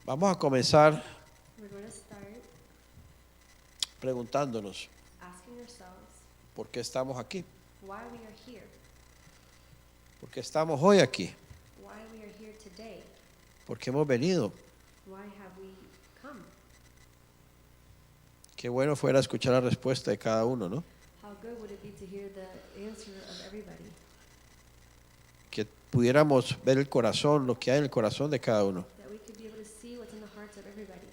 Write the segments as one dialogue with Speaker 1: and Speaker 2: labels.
Speaker 1: Vamos a comenzar
Speaker 2: We're going to start
Speaker 1: preguntándonos
Speaker 2: asking ourselves
Speaker 1: por qué estamos aquí,
Speaker 2: why we are here,
Speaker 1: por qué estamos hoy aquí,
Speaker 2: why we are here today,
Speaker 1: por qué hemos venido.
Speaker 2: why have we come.
Speaker 1: Qué bueno fuera escuchar la respuesta de cada uno, ¿no?
Speaker 2: How good would it be to hear the answer of everybody,
Speaker 1: Que pudiéramos ver el corazón, lo que hay en el corazón de cada uno,
Speaker 2: that we could be able to see what's in the hearts of everybody,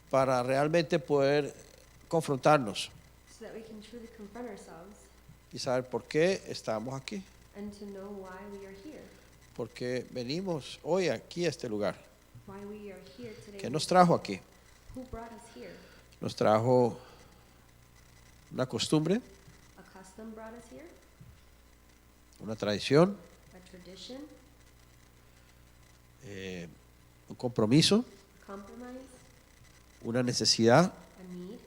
Speaker 1: para realmente poder confrontarnos
Speaker 2: so that we can truly confront ourselves
Speaker 1: y saber por qué estamos aquí,
Speaker 2: and to know why we are here,
Speaker 1: por qué venimos hoy aquí a este lugar.
Speaker 2: why we are here today.
Speaker 1: ¿Qué nos trajo aquí?
Speaker 2: Who brought us here?
Speaker 1: Nos trajo una costumbre,
Speaker 2: A custom brought us here,
Speaker 1: una tradición,
Speaker 2: a tradition,
Speaker 1: un compromiso,
Speaker 2: a compromise,
Speaker 1: una necesidad,
Speaker 2: a need.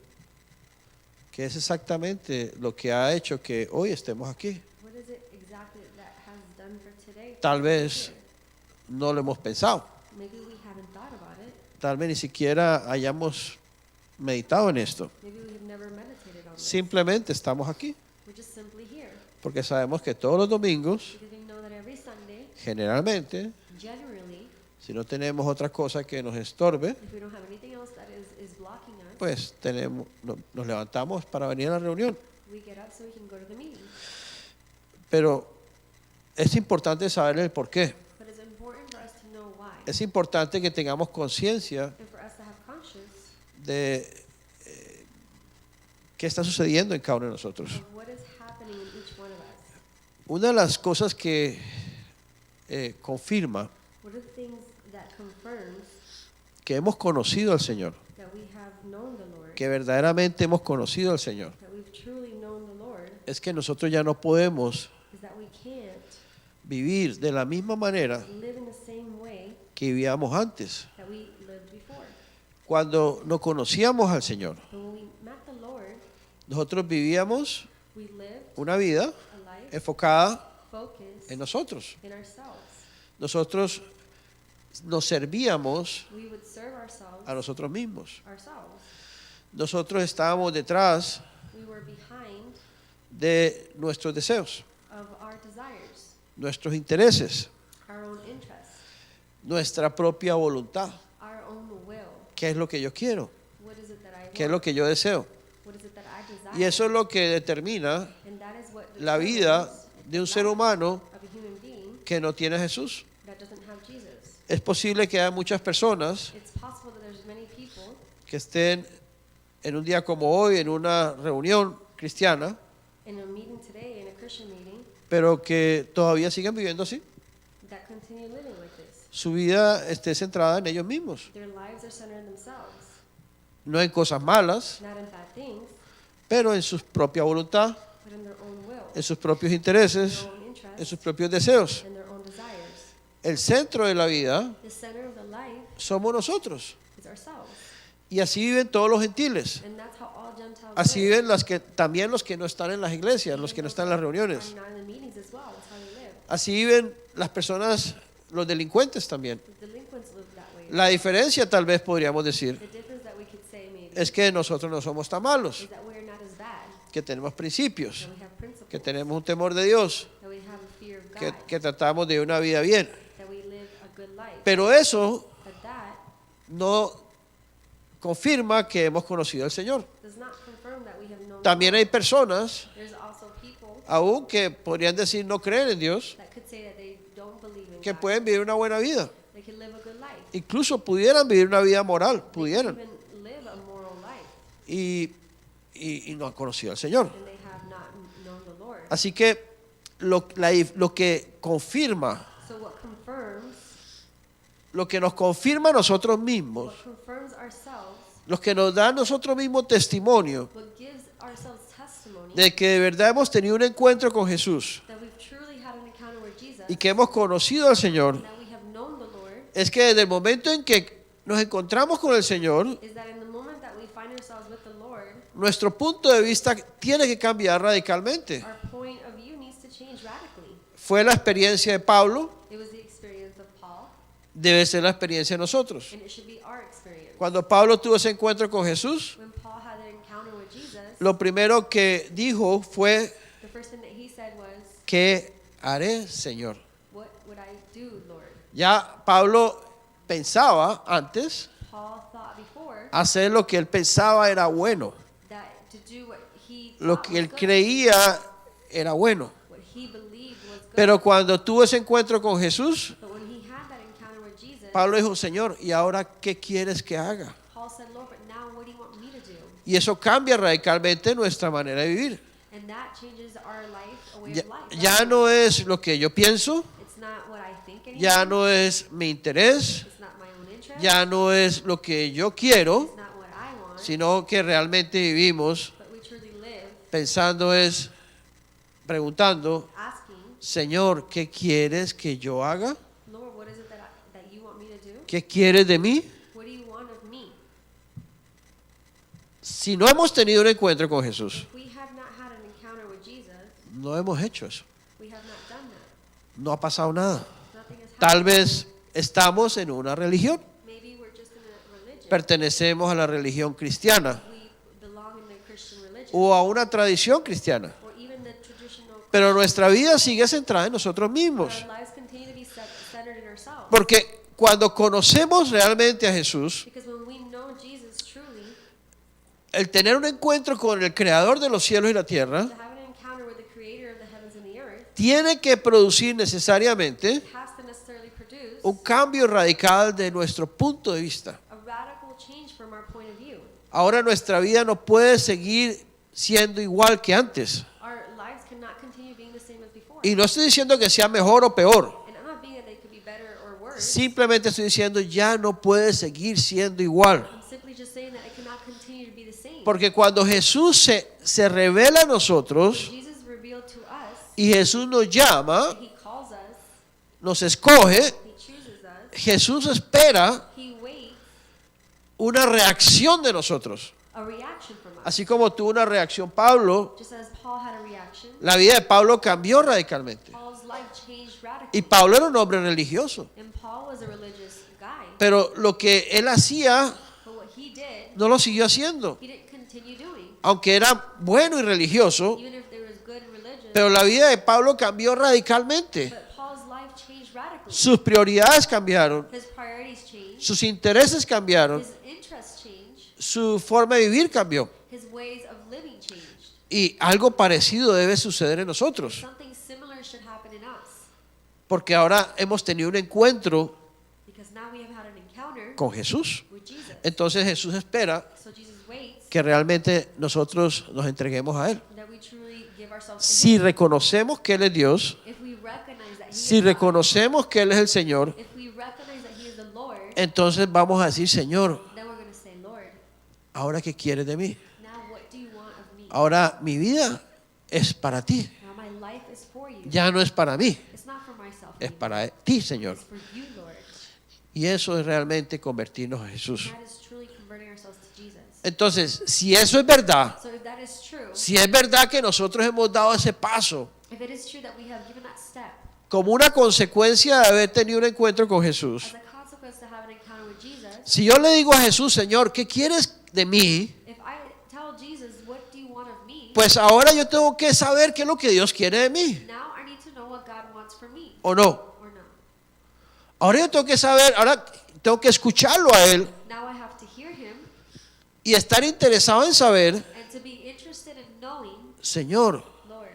Speaker 1: que es exactamente lo que ha hecho que hoy estemos aquí.
Speaker 2: What is it exactly that has done for today?
Speaker 1: Tal vez
Speaker 2: Here?
Speaker 1: no lo hemos pensado,
Speaker 2: Maybe we haven't thought about it.
Speaker 1: tal vez ni siquiera hayamos meditado en esto.
Speaker 2: Maybe we have never meditated on this.
Speaker 1: Simplemente estamos aquí
Speaker 2: We're just simply here
Speaker 1: porque sabemos que todos los domingos,
Speaker 2: because we know that every Sunday,
Speaker 1: generalmente,
Speaker 2: generally,
Speaker 1: si no tenemos otra cosa que nos estorbe,
Speaker 2: if we don't have anything else that is blocking us,
Speaker 1: pues nos levantamos para venir a la reunión.
Speaker 2: we get up so we can go to the meeting.
Speaker 1: Pero es importante saber el por qué.
Speaker 2: But it's important for us to know why
Speaker 1: Es importante que tengamos conciencia
Speaker 2: and for us to have conscience
Speaker 1: de qué está sucediendo en cada uno de nosotros.
Speaker 2: of what is happening in each one of us.
Speaker 1: Una de las cosas que confirma
Speaker 2: What are the things that confirms
Speaker 1: que hemos conocido al Señor,
Speaker 2: that we have known the Lord,
Speaker 1: que verdaderamente hemos conocido al Señor,
Speaker 2: that we've truly known the Lord,
Speaker 1: es que nosotros ya no podemos
Speaker 2: is that we can't
Speaker 1: vivir de la misma manera
Speaker 2: live in the same way
Speaker 1: que vivíamos antes.
Speaker 2: that we lived before.
Speaker 1: Cuando no conocíamos al Señor,
Speaker 2: But when we met the Lord,
Speaker 1: nosotros vivíamos
Speaker 2: we lived
Speaker 1: una vida
Speaker 2: a life
Speaker 1: enfocada
Speaker 2: focused
Speaker 1: en nosotros.
Speaker 2: in ourselves.
Speaker 1: Nosotros nos servíamos
Speaker 2: We would serve ourselves,
Speaker 1: a nosotros mismos.
Speaker 2: ourselves.
Speaker 1: Nosotros estábamos detrás
Speaker 2: We were behind
Speaker 1: de nuestros deseos,
Speaker 2: of our desires,
Speaker 1: nuestros intereses,
Speaker 2: our own interests,
Speaker 1: nuestra propia voluntad.
Speaker 2: our own will.
Speaker 1: ¿Qué es lo que yo quiero?
Speaker 2: What is it that I
Speaker 1: ¿Qué es lo
Speaker 2: want?
Speaker 1: que yo deseo?
Speaker 2: What is it that I desire?
Speaker 1: Y eso es lo que determina
Speaker 2: And that is what
Speaker 1: la vida
Speaker 2: determines
Speaker 1: de un
Speaker 2: the
Speaker 1: ser
Speaker 2: life
Speaker 1: humano
Speaker 2: of a human being
Speaker 1: que no tiene a Jesús.
Speaker 2: that doesn't have Jesus.
Speaker 1: Es posible que haya muchas personas
Speaker 2: It's possible that there's many people
Speaker 1: que estén en un día como hoy en una reunión cristiana,
Speaker 2: in a meeting today, in a Christian meeting,
Speaker 1: pero que todavía siguen viviendo así.
Speaker 2: that continue living like this.
Speaker 1: Su vida esté centrada en ellos mismos,
Speaker 2: Their lives are centered in themselves,
Speaker 1: no en cosas malas,
Speaker 2: not in bad things,
Speaker 1: pero en su propia voluntad,
Speaker 2: but in their own will,
Speaker 1: en sus propios
Speaker 2: their
Speaker 1: intereses,
Speaker 2: own
Speaker 1: en
Speaker 2: interests,
Speaker 1: sus propios deseos.
Speaker 2: and their own desires.
Speaker 1: El centro de la vida
Speaker 2: The center of the life
Speaker 1: somos nosotros.
Speaker 2: is ourselves.
Speaker 1: Y así viven todos los gentiles.
Speaker 2: And that's how all Gentiles
Speaker 1: Así
Speaker 2: live.
Speaker 1: viven también los que no están en las iglesias, los que no están en las reuniones.
Speaker 2: Are not in the meetings as well. That's how they live.
Speaker 1: Así viven las personas, los delincuentes también.
Speaker 2: The delinquents live that way.
Speaker 1: La diferencia, tal vez podríamos decir,
Speaker 2: The difference that we could say maybe
Speaker 1: es que nosotros no somos tan malos,
Speaker 2: is that we're not as bad.
Speaker 1: que tenemos principios,
Speaker 2: That we have principles.
Speaker 1: que tenemos un temor de Dios,
Speaker 2: That we have a fear of
Speaker 1: que,
Speaker 2: God.
Speaker 1: que tratamos de una vida bien.
Speaker 2: That we live a good life.
Speaker 1: Pero eso
Speaker 2: But that
Speaker 1: no confirma que hemos conocido al Señor.
Speaker 2: does not confirm that we have known.
Speaker 1: También hay personas,
Speaker 2: There's also people
Speaker 1: aún que podrían decir no creen en Dios,
Speaker 2: that could say that they don't believe in
Speaker 1: que
Speaker 2: God.
Speaker 1: pueden vivir una buena vida.
Speaker 2: They can live a good life.
Speaker 1: Incluso pudieran vivir una vida moral,
Speaker 2: They
Speaker 1: pudieran.
Speaker 2: can even live a moral life.
Speaker 1: Y no han conocido al Señor.
Speaker 2: And they have not known the Lord.
Speaker 1: Así que lo que confirma,
Speaker 2: So what confirms,
Speaker 1: lo que nos confirma a nosotros mismos,
Speaker 2: what confirms ourselves,
Speaker 1: lo que nos da a nosotros mismos testimonio
Speaker 2: what gives ourselves testimony
Speaker 1: de que de verdad hemos tenido un encuentro con Jesús
Speaker 2: that we've truly had an encounter with Jesus,
Speaker 1: y que hemos conocido al Señor,
Speaker 2: that we have known the Lord,
Speaker 1: es que desde el momento en que nos encontramos con el Señor,
Speaker 2: is that in the moment that we find ourselves with the Lord,
Speaker 1: nuestro punto de vista tiene que cambiar radicalmente.
Speaker 2: our point of view needs to change radically.
Speaker 1: Fue la experiencia de Pablo,
Speaker 2: It was the experience of Paul,
Speaker 1: debe ser la experiencia de nosotros.
Speaker 2: And it should be our experience.
Speaker 1: Cuando Pablo tuvo ese encuentro con Jesús,
Speaker 2: When Paul had an encounter with Jesus,
Speaker 1: lo primero que dijo fue:
Speaker 2: the first thing that he said was,
Speaker 1: ¿qué haré, Señor?
Speaker 2: what would I do, Lord?
Speaker 1: Ya Pablo pensaba antes
Speaker 2: Paul thought before
Speaker 1: hacer lo que él pensaba era bueno,
Speaker 2: that to do what he
Speaker 1: lo
Speaker 2: thought
Speaker 1: que
Speaker 2: was
Speaker 1: él
Speaker 2: good,
Speaker 1: creía era bueno.
Speaker 2: what he believed was good.
Speaker 1: Pero cuando tuvo ese encuentro con Jesús,
Speaker 2: But when he had that encounter with Jesus,
Speaker 1: Pablo dijo: Señor, ¿y ahora qué quieres que haga?
Speaker 2: Paul said, Lord, but now what do you want me to do?
Speaker 1: Y eso cambia radicalmente nuestra manera de vivir.
Speaker 2: And that changes our life, a way
Speaker 1: Ya,
Speaker 2: of life.
Speaker 1: ya no es lo que yo pienso,
Speaker 2: It's not what I think anymore.
Speaker 1: ya no es mi interés,
Speaker 2: It's not my own interest.
Speaker 1: ya no es lo que yo quiero,
Speaker 2: It's not what I want.
Speaker 1: sino que realmente vivimos
Speaker 2: But we truly live
Speaker 1: pensando preguntando:
Speaker 2: asking,
Speaker 1: Señor, ¿qué quieres que yo haga?
Speaker 2: Lord, what is it that you want me to do?
Speaker 1: ¿Qué quieres de mí?
Speaker 2: What do you want of me?
Speaker 1: Si no hemos tenido un encuentro con Jesús,
Speaker 2: If we have not had an encounter with Jesus,
Speaker 1: no hemos hecho eso.
Speaker 2: we have not done that.
Speaker 1: No ha pasado nada.
Speaker 2: Nothing has happened.
Speaker 1: Tal vez estamos en una religión,
Speaker 2: Maybe we're just in a religion.
Speaker 1: pertenecemos a la religión cristiana
Speaker 2: We belong in the Christian religion.
Speaker 1: o a una tradición cristiana,
Speaker 2: Or even the traditional.
Speaker 1: pero nuestra vida sigue centrada en nosotros
Speaker 2: Our
Speaker 1: mismos.
Speaker 2: lives continue to be centered in ourselves.
Speaker 1: Porque cuando conocemos realmente a Jesús,
Speaker 2: Because when we know Jesus truly,
Speaker 1: el tener un encuentro con el Creador de los cielos y la tierra
Speaker 2: to have an encounter with the Creator of the heavens and the earth,
Speaker 1: tiene que producir necesariamente
Speaker 2: has to necessarily produce
Speaker 1: un cambio radical de nuestro punto de vista.
Speaker 2: a radical change from our point of view.
Speaker 1: Ahora nuestra vida no puede seguir siendo igual que antes.
Speaker 2: Our lives cannot continue being the same as before.
Speaker 1: Y no estoy diciendo que sea mejor o peor.
Speaker 2: And I'm not being that they could be better or worse.
Speaker 1: Simplemente estoy diciendo: ya no puede seguir siendo igual.
Speaker 2: I'm simply just saying that it cannot continue to be the same.
Speaker 1: Porque cuando Jesús se revela a nosotros
Speaker 2: Jesus revealed to us,
Speaker 1: y Jesús nos llama,
Speaker 2: He calls us,
Speaker 1: nos escoge,
Speaker 2: He chooses us,
Speaker 1: Jesús espera
Speaker 2: He waits
Speaker 1: una reacción de nosotros.
Speaker 2: a reaction from us.
Speaker 1: Así como tuvo una reacción Pablo,
Speaker 2: Just as Paul had a reaction,
Speaker 1: la vida de Pablo cambió radicalmente.
Speaker 2: Paul's life changed radically.
Speaker 1: Y Pablo era un hombre religioso,
Speaker 2: And Paul was a religious guy.
Speaker 1: pero lo que él hacía
Speaker 2: But what he did,
Speaker 1: no lo siguió haciendo.
Speaker 2: he didn't continue doing.
Speaker 1: Aunque era bueno y religioso,
Speaker 2: Even if there was good religion,
Speaker 1: pero la vida de Pablo cambió radicalmente.
Speaker 2: but Paul's life changed radically.
Speaker 1: Sus prioridades cambiaron,
Speaker 2: His priorities changed.
Speaker 1: sus intereses cambiaron,
Speaker 2: His interests changed.
Speaker 1: su forma de vivir cambió.
Speaker 2: His ways of living changed.
Speaker 1: Y algo parecido debe suceder en nosotros,
Speaker 2: Something similar should happen in us.
Speaker 1: porque ahora hemos tenido un encuentro
Speaker 2: Because now we have had an encounter
Speaker 1: con Jesús.
Speaker 2: with Jesus.
Speaker 1: Entonces Jesús espera
Speaker 2: So Jesus waits
Speaker 1: que realmente nosotros nos entreguemos a Él.
Speaker 2: that we truly give ourselves to
Speaker 1: Si
Speaker 2: Him.
Speaker 1: reconocemos que Él es Dios,
Speaker 2: If we recognize that He
Speaker 1: si
Speaker 2: is God,
Speaker 1: reconocemos que Él es el Señor,
Speaker 2: if we recognize that He is the Lord,
Speaker 1: entonces vamos a decir: Señor,
Speaker 2: then we're going to say, Lord,
Speaker 1: ¿ahora qué quieres de mí?
Speaker 2: now what do you want of me?
Speaker 1: Ahora mi vida es para ti,
Speaker 2: Now my life is for you.
Speaker 1: ya no es para mí,
Speaker 2: It's not for myself
Speaker 1: es
Speaker 2: anymore.
Speaker 1: para ti, Señor.
Speaker 2: It's for you, Lord.
Speaker 1: Y eso es realmente convertirnos a Jesús.
Speaker 2: That is truly converting ourselves to Jesus.
Speaker 1: Entonces, si eso es verdad,
Speaker 2: So if that is true,
Speaker 1: si es verdad que nosotros hemos dado ese paso
Speaker 2: if it is true that we have given that step
Speaker 1: como una consecuencia de haber tenido un encuentro con Jesús,
Speaker 2: as a consequence to have an encounter with Jesus,
Speaker 1: si yo le digo a Jesús: Señor, ¿qué quieres de mí?
Speaker 2: if I tell Jesus, what do you want of me?
Speaker 1: Pues ahora yo tengo que saber qué es lo que Dios quiere de mí,
Speaker 2: Now I need to know what God wants for me,
Speaker 1: ¿o no?
Speaker 2: or no.
Speaker 1: Ahora yo tengo que saber, ahora tengo que escucharlo a Él
Speaker 2: Now I have to hear Him
Speaker 1: y estar interesado en saber:
Speaker 2: and to be interested in knowing,
Speaker 1: Señor,
Speaker 2: Lord,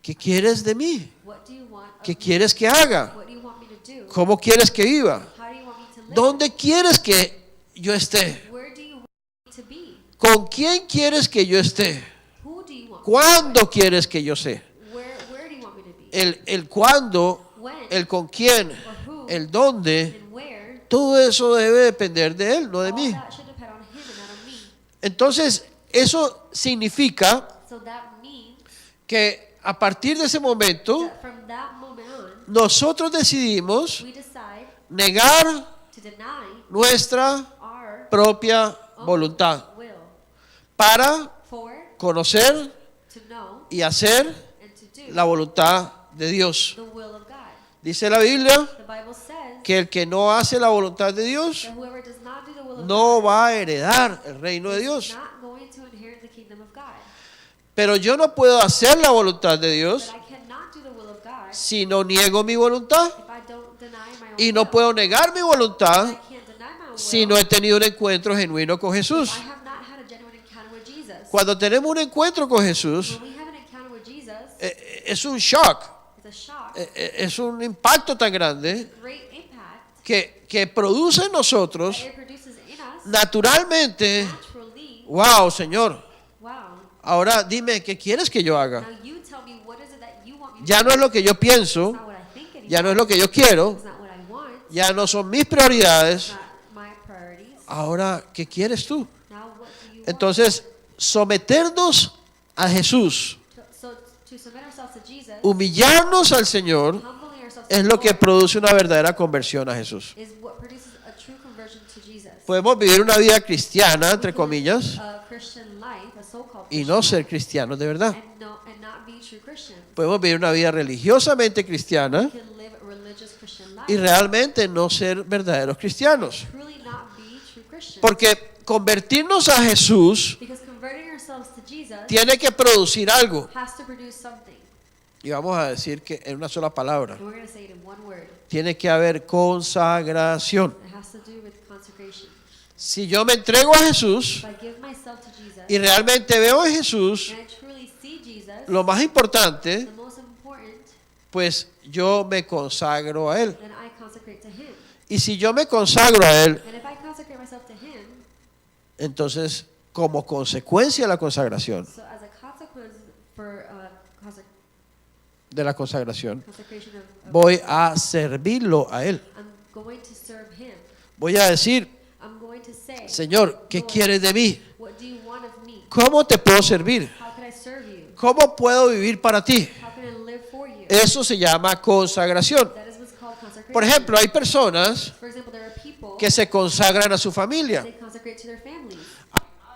Speaker 1: ¿qué quieres de mí?
Speaker 2: what do you want of
Speaker 1: ¿Qué
Speaker 2: me?
Speaker 1: quieres que haga?
Speaker 2: What do you want me to do?
Speaker 1: ¿Cómo quieres que viva?
Speaker 2: How do you want me to live?
Speaker 1: ¿Dónde quieres que yo esté?
Speaker 2: Where do you want me to be?
Speaker 1: ¿Con quién quieres que yo esté?
Speaker 2: Who do you want me to
Speaker 1: ¿Cuándo quieres que yo sé?
Speaker 2: be? Where do you want me to be?
Speaker 1: El cuándo,
Speaker 2: When
Speaker 1: el con quién,
Speaker 2: or who
Speaker 1: el dónde,
Speaker 2: and where,
Speaker 1: todo eso debe depender de Él, no de
Speaker 2: all
Speaker 1: mí.
Speaker 2: that should depend on Him and not on me.
Speaker 1: Entonces, eso significa
Speaker 2: So that means
Speaker 1: que a partir de ese momento,
Speaker 2: that from that moment on,
Speaker 1: nosotros decidimos
Speaker 2: we decide
Speaker 1: negar
Speaker 2: to deny
Speaker 1: nuestra
Speaker 2: our
Speaker 1: propia
Speaker 2: own
Speaker 1: voluntad
Speaker 2: will
Speaker 1: para
Speaker 2: for,
Speaker 1: conocer
Speaker 2: to know,
Speaker 1: y hacer
Speaker 2: and to do
Speaker 1: la voluntad de Dios.
Speaker 2: the will of God.
Speaker 1: Dice la Biblia
Speaker 2: The Bible says
Speaker 1: que el que no hace la voluntad de Dios
Speaker 2: that whoever does not do the will of
Speaker 1: no
Speaker 2: God
Speaker 1: va a heredar el reino de
Speaker 2: is
Speaker 1: Dios.
Speaker 2: not going to inherit the kingdom of God.
Speaker 1: Pero yo no puedo hacer la voluntad de Dios
Speaker 2: But I cannot do the will of God
Speaker 1: si no niego mi voluntad.
Speaker 2: if I don't deny my own
Speaker 1: Y no
Speaker 2: will.
Speaker 1: puedo negar mi voluntad
Speaker 2: I can't deny my own
Speaker 1: si
Speaker 2: will
Speaker 1: no he tenido un encuentro genuino con
Speaker 2: if
Speaker 1: Jesús.
Speaker 2: I have not had a genuine encounter with Jesus.
Speaker 1: Cuando tenemos un encuentro con Jesús,
Speaker 2: When we have an encounter with Jesus,
Speaker 1: es un shock,
Speaker 2: it's a shock,
Speaker 1: es un impacto tan grande
Speaker 2: great impact
Speaker 1: que produce en nosotros
Speaker 2: that it produces in us
Speaker 1: naturalmente,
Speaker 2: naturally.
Speaker 1: wow, Señor,
Speaker 2: Wow.
Speaker 1: ahora dime, ¿qué quieres que yo haga?
Speaker 2: Now you tell me, what is it that you want me to
Speaker 1: Ya
Speaker 2: do?
Speaker 1: no es lo que yo pienso,
Speaker 2: It's not what I think anymore.
Speaker 1: ya no es lo que yo quiero,
Speaker 2: It's not what I want.
Speaker 1: ya no son mis prioridades.
Speaker 2: It's not my priorities.
Speaker 1: Ahora, ¿qué quieres tú?
Speaker 2: Now what do you want?
Speaker 1: Entonces, someternos a Jesús,
Speaker 2: So to submit ourselves to Jesus,
Speaker 1: humillarnos al Señor,
Speaker 2: humbling ourselves to
Speaker 1: es
Speaker 2: the
Speaker 1: lo que
Speaker 2: Lord,
Speaker 1: produce una verdadera conversión a Jesús.
Speaker 2: is what produces a true conversion to Jesus.
Speaker 1: Podemos vivir una vida cristiana, entre comillas,
Speaker 2: A Christian life, a so-called
Speaker 1: y
Speaker 2: Christian
Speaker 1: no ser
Speaker 2: life,
Speaker 1: cristianos de verdad.
Speaker 2: and not be true Christians.
Speaker 1: Podemos vivir una vida religiosamente cristiana
Speaker 2: We can live a religious Christian life,
Speaker 1: y realmente no ser verdaderos cristianos.
Speaker 2: truly not be true Christians.
Speaker 1: Porque convertirnos a Jesús
Speaker 2: Because converting ourselves to Jesus
Speaker 1: tiene que producir algo.
Speaker 2: has to produce something.
Speaker 1: Y vamos a decir que en una sola palabra.
Speaker 2: And we're going to say it in one word.
Speaker 1: Tiene que haber consagración.
Speaker 2: It has to do with consecration.
Speaker 1: Si yo me entrego a Jesús
Speaker 2: If I give myself to Jesus
Speaker 1: y realmente veo en Jesús
Speaker 2: and I truly see Jesus,
Speaker 1: lo más importante,
Speaker 2: the most important,
Speaker 1: pues yo me consagro a Él.
Speaker 2: then I consecrate to Him.
Speaker 1: Y si yo me consagro a Él,
Speaker 2: And if I consecrate myself to Him,
Speaker 1: entonces como consecuencia de la consagración,
Speaker 2: so as a consequence for
Speaker 1: de la consagración,
Speaker 2: consecration of
Speaker 1: voy a servirlo a Él.
Speaker 2: I'm going to serve Him.
Speaker 1: Voy a decir,
Speaker 2: I'm going to say,
Speaker 1: Señor, ¿qué
Speaker 2: Lord,
Speaker 1: quieres de mí?
Speaker 2: what do you want of me?
Speaker 1: ¿Cómo te puedo servir?
Speaker 2: How can I serve you?
Speaker 1: ¿Cómo puedo vivir para ti?
Speaker 2: How can I live for you?
Speaker 1: Eso se llama consagración.
Speaker 2: That is what's called consecration.
Speaker 1: Por ejemplo, hay personas
Speaker 2: For example, there are people
Speaker 1: que se consagran a su familia.
Speaker 2: they consecrate to their families.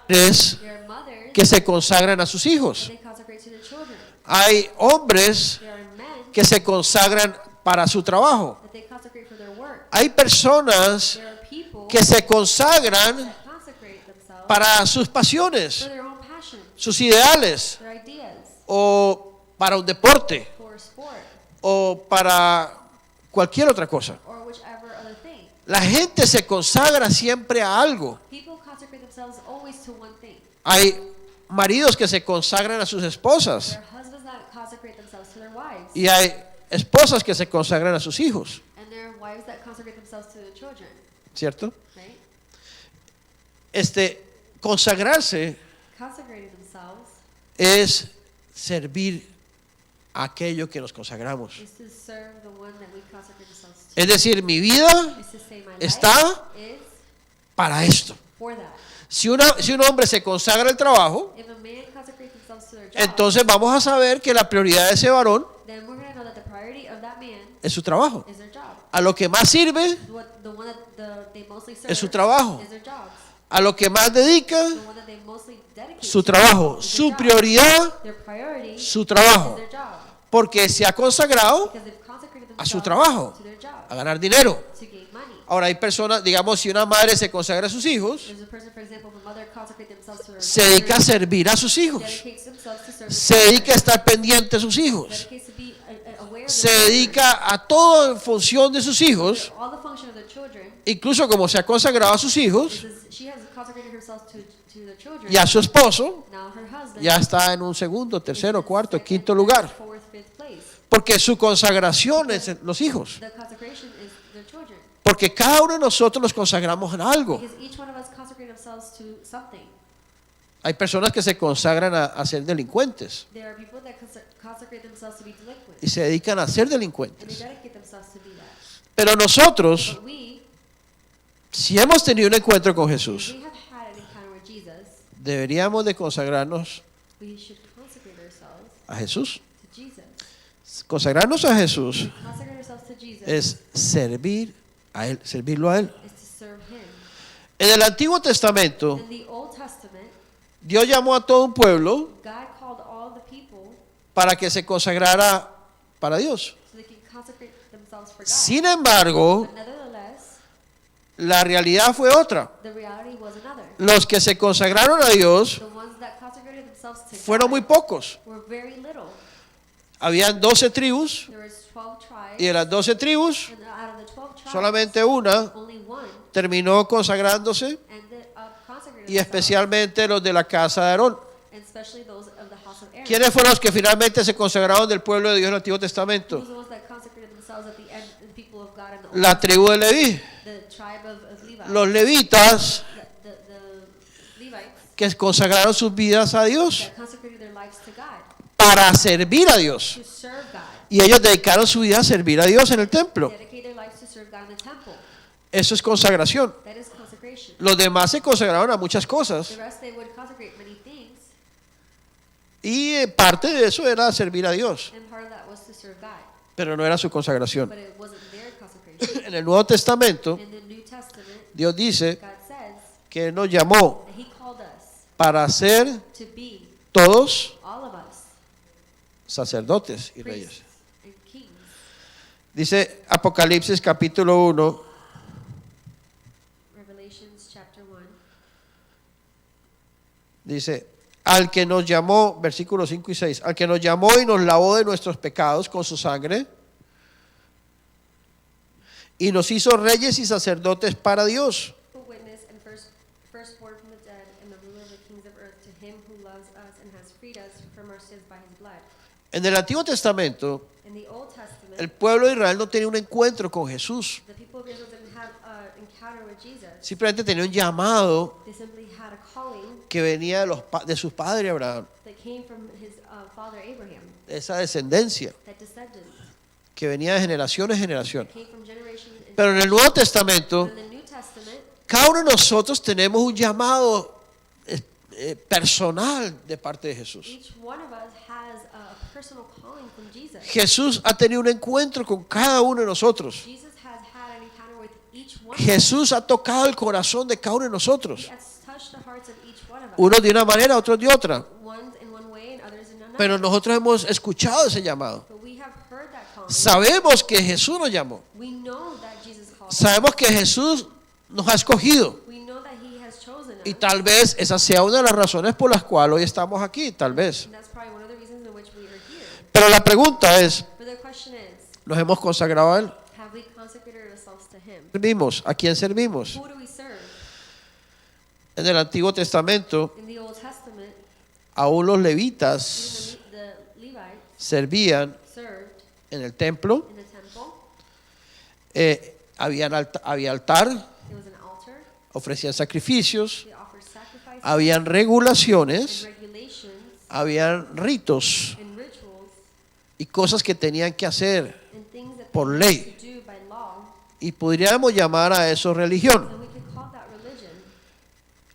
Speaker 1: Padres
Speaker 2: There are mothers
Speaker 1: que se consagran a sus hijos.
Speaker 2: they consecrate to their children.
Speaker 1: Hay hombres
Speaker 2: There are men
Speaker 1: que se consagran para su trabajo.
Speaker 2: that they consecrate for their work.
Speaker 1: Hay personas
Speaker 2: There are people
Speaker 1: que se consagran
Speaker 2: that consecrate themselves
Speaker 1: para sus
Speaker 2: for
Speaker 1: pasiones,
Speaker 2: their own passions,
Speaker 1: sus ideales,
Speaker 2: their ideas,
Speaker 1: o para un deporte,
Speaker 2: for sport,
Speaker 1: o para cualquier otra cosa.
Speaker 2: or whichever other thing.
Speaker 1: La gente se consagra siempre a algo.
Speaker 2: People consecrate themselves always to one thing.
Speaker 1: Hay maridos que se consagran a sus esposas
Speaker 2: There are husbands that consecrate themselves to their wives,
Speaker 1: y hay esposas que se consagran a sus hijos,
Speaker 2: and there are wives that consecrate themselves to their children,
Speaker 1: ¿cierto?
Speaker 2: right?
Speaker 1: Consagrarse
Speaker 2: Consecrating themselves
Speaker 1: es servir a aquello que nos consagramos.
Speaker 2: is to serve the one that we consecrate ourselves to.
Speaker 1: Es decir, mi vida
Speaker 2: Is to say my
Speaker 1: está
Speaker 2: life is
Speaker 1: para esto.
Speaker 2: for that.
Speaker 1: Si un hombre se consagra al trabajo,
Speaker 2: If a man consecrates themselves to their job,
Speaker 1: entonces vamos a saber que la prioridad de ese varón
Speaker 2: then we're going to know that the priority of that man
Speaker 1: es su trabajo.
Speaker 2: is their job.
Speaker 1: A lo que más sirve
Speaker 2: The one that they mostly serve
Speaker 1: es su trabajo.
Speaker 2: is their jobs.
Speaker 1: A lo que más dedica
Speaker 2: The one that they mostly dedicate
Speaker 1: su
Speaker 2: to
Speaker 1: trabajo.
Speaker 2: is their
Speaker 1: Su
Speaker 2: job.
Speaker 1: prioridad,
Speaker 2: Their priority
Speaker 1: su
Speaker 2: is
Speaker 1: trabajo.
Speaker 2: their job.
Speaker 1: Porque se ha consagrado
Speaker 2: Because they've consecrated
Speaker 1: a su
Speaker 2: themselves
Speaker 1: trabajo,
Speaker 2: to their job,
Speaker 1: a ganar dinero.
Speaker 2: to gain money.
Speaker 1: Ahora hay personas, digamos, si una madre se consagra a sus hijos,
Speaker 2: There's a person, for example, if a mother consecrates themselves to their
Speaker 1: se dedica a servir a sus hijos.
Speaker 2: dedicates themselves to serve
Speaker 1: Se dedica a estar pendiente de sus hijos.
Speaker 2: dedicates to be aware of
Speaker 1: Se
Speaker 2: their children.
Speaker 1: dedica a todo en función de sus hijos.
Speaker 2: All the function of their children.
Speaker 1: Incluso como se ha consagrado a sus hijos
Speaker 2: She has consecrated herself to the children.
Speaker 1: y a su esposo,
Speaker 2: Now her husband
Speaker 1: ya está en un segundo, tercero,
Speaker 2: is in
Speaker 1: cuarto,
Speaker 2: second,
Speaker 1: quinto
Speaker 2: third,
Speaker 1: lugar.
Speaker 2: fourth, fifth place.
Speaker 1: Porque su consagración es en los hijos.
Speaker 2: The consecration is their children.
Speaker 1: Porque cada uno de nosotros nos consagramos en algo.
Speaker 2: Because each one of us consecrate themselves to something.
Speaker 1: Hay personas que se consagran a ser delincuentes
Speaker 2: There are people that consecrate themselves to be delinquent.
Speaker 1: y se dedican a ser
Speaker 2: And they
Speaker 1: delincuentes.
Speaker 2: dedicate themselves to be that.
Speaker 1: Pero nosotros,
Speaker 2: But we,
Speaker 1: si hemos tenido un encuentro con Jesús,
Speaker 2: we have had an encounter with Jesus,
Speaker 1: deberíamos de consagrarnos
Speaker 2: we should consecrate ourselves
Speaker 1: a Jesús.
Speaker 2: to Jesus.
Speaker 1: Consagrarnos a Jesús
Speaker 2: Consecrate ourselves to Jesus
Speaker 1: es servir a Él, servirlo a Él.
Speaker 2: is to serve Him.
Speaker 1: En el Antiguo Testamento,
Speaker 2: In the Old Testament,
Speaker 1: Dios llamó a todo un pueblo
Speaker 2: God called all the people
Speaker 1: para que se consagrara para Dios.
Speaker 2: so they can consecrate themselves themselves for God.
Speaker 1: Sin embargo,
Speaker 2: But nevertheless,
Speaker 1: la realidad fue otra.
Speaker 2: the reality was another.
Speaker 1: Los que se consagraron a Dios
Speaker 2: The ones that consecrated themselves to
Speaker 1: fueron
Speaker 2: God
Speaker 1: muy pocos.
Speaker 2: were very little.
Speaker 1: Habían 12 tribus
Speaker 2: There was 12 tribes,
Speaker 1: y de las 12 tribus,
Speaker 2: and out of the 12 tribes,
Speaker 1: solamente una
Speaker 2: only one
Speaker 1: terminó consagrándose,
Speaker 2: ended up consecrating
Speaker 1: y
Speaker 2: themselves,
Speaker 1: especialmente los de la casa de Aarón.
Speaker 2: and especially those of the house of Aaron.
Speaker 1: ¿Quiénes fueron los que finalmente se consagraron del pueblo de Dios en el Antiguo
Speaker 2: Who
Speaker 1: Testamento?
Speaker 2: was the ones that consecrated themselves at the end, the people of God in the Old
Speaker 1: La tribu de Leví.
Speaker 2: the tribe of Levi,
Speaker 1: Los levitas
Speaker 2: the Levites
Speaker 1: que consagraron sus vidas a Dios
Speaker 2: that consecrated their lives to God,
Speaker 1: para servir a Dios.
Speaker 2: to serve God,
Speaker 1: Y ellos dedicaron su vida a servir a Dios en el templo.
Speaker 2: dedicate their lives to serve God in the temple.
Speaker 1: Eso es consagración.
Speaker 2: That is consecration.
Speaker 1: Los demás se consagraron a muchas cosas.
Speaker 2: The rest they would consecrate many things,
Speaker 1: Y parte de eso era servir a Dios.
Speaker 2: and part of that was to serve God,
Speaker 1: Pero no era su consagración.
Speaker 2: but it wasn't their consecration.
Speaker 1: En el Nuevo Testamento,
Speaker 2: In the New Testament,
Speaker 1: Dios dice
Speaker 2: God says
Speaker 1: que Él nos llamó
Speaker 2: that He called us
Speaker 1: para ser
Speaker 2: to be,
Speaker 1: todos
Speaker 2: all of us,
Speaker 1: sacerdotes y reyes.
Speaker 2: priests and kings.
Speaker 1: Dice Apocalipsis capítulo 1,
Speaker 2: Revelations chapter 1.
Speaker 1: dice, al que nos llamó, versículos 5 y 6, al que nos llamó y nos lavó de nuestros pecados con su sangre y nos hizo reyes y sacerdotes para Dios.
Speaker 2: Who witness and firstborn from the dead and the ruler of the kings of earth, to him who loves us and has freed us from our sins by his blood.
Speaker 1: En el Antiguo Testamento,
Speaker 2: In the Old Testament,
Speaker 1: el pueblo de Israel no tenía un encuentro con Jesús.
Speaker 2: the people of Israel didn't have an encounter with Jesus.
Speaker 1: Simplemente tenía un llamado
Speaker 2: They simply had a calling
Speaker 1: que venía de su padre Abraham,
Speaker 2: that came from his father Abraham,
Speaker 1: de esa descendencia,
Speaker 2: that descendant,
Speaker 1: que venía de generación en generación.
Speaker 2: came from generation in
Speaker 1: Pero en el Nuevo Testamento,
Speaker 2: But in the New Testament,
Speaker 1: cada uno de nosotros tenemos un llamado personal de parte de Jesús.
Speaker 2: each one of us has a personal calling from Jesus.
Speaker 1: Jesús ha tenido un encuentro con cada uno de nosotros.
Speaker 2: Jesus has had an encounter with each one of
Speaker 1: Jesús ha tocado el corazón de cada uno de
Speaker 2: us.
Speaker 1: nosotros.
Speaker 2: He has touched the hearts of each one of us.
Speaker 1: Unos de una manera, otros de otra.
Speaker 2: Ones in one way and others in another.
Speaker 1: Pero nosotros hemos escuchado ese llamado.
Speaker 2: But we have heard that calling.
Speaker 1: Sabemos que Jesús nos llamó.
Speaker 2: We know that Jesus called us.
Speaker 1: Sabemos que Jesús nos ha escogido.
Speaker 2: We know that He has chosen
Speaker 1: Y
Speaker 2: us.
Speaker 1: tal vez esa sea una de las razones por las cuales hoy estamos aquí, tal vez.
Speaker 2: And that's probably one of the reasons in which we are here.
Speaker 1: Pero la pregunta es,
Speaker 2: But the question is,
Speaker 1: ¿nos hemos consagrado a Él?
Speaker 2: have we consecrated ourselves to Him?
Speaker 1: ¿Servimos? ¿A quién servimos?
Speaker 2: Who do we serve?
Speaker 1: En el Antiguo Testamento,
Speaker 2: In the Old Testament,
Speaker 1: aún los levitas
Speaker 2: even the Levites
Speaker 1: servían
Speaker 2: served
Speaker 1: en el templo.
Speaker 2: in the temple.
Speaker 1: Había altar,
Speaker 2: There was an altar.
Speaker 1: ofrecían sacrificios,
Speaker 2: They offered sacrifices
Speaker 1: habían
Speaker 2: and
Speaker 1: regulaciones,
Speaker 2: regulations
Speaker 1: habían ritos
Speaker 2: and rituals
Speaker 1: y cosas que tenían que hacer.
Speaker 2: and things that
Speaker 1: Por
Speaker 2: they
Speaker 1: ley.
Speaker 2: had to do by law.
Speaker 1: Y podríamos llamar a eso religión.
Speaker 2: And we could call that religion.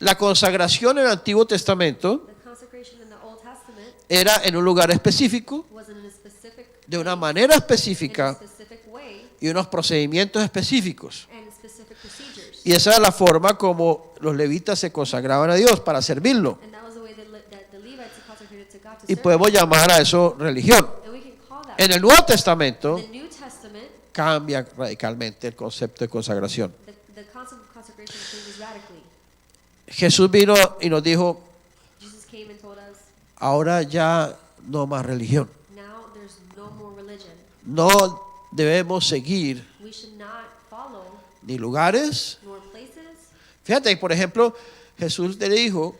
Speaker 1: La consagración en el Antiguo Testamento
Speaker 2: The consecration in the Old Testament
Speaker 1: era en un lugar específico,
Speaker 2: was in a specific
Speaker 1: de una
Speaker 2: place,
Speaker 1: manera
Speaker 2: in a
Speaker 1: específica
Speaker 2: specific way
Speaker 1: y unos procedimientos específicos.
Speaker 2: and specific procedures.
Speaker 1: Y esa era la forma como los levitas se consagraban a Dios para servirlo.
Speaker 2: And that was the way that the Levites consecrated to God to
Speaker 1: Y
Speaker 2: serve
Speaker 1: podemos
Speaker 2: Him.
Speaker 1: llamar a eso religión.
Speaker 2: And we can call that.
Speaker 1: En el Nuevo Testamento
Speaker 2: In the New Testament,
Speaker 1: cambia radicalmente el concepto de consagración.
Speaker 2: the concept of consecration changes radically.
Speaker 1: Jesús vino y nos dijo,
Speaker 2: Jesus came and told us,
Speaker 1: ahora ya no más religión.
Speaker 2: now there's no more religion.
Speaker 1: No debemos seguir
Speaker 2: We should not follow
Speaker 1: ni lugares.
Speaker 2: nor places.
Speaker 1: Fíjate, por ejemplo, Jesús le dijo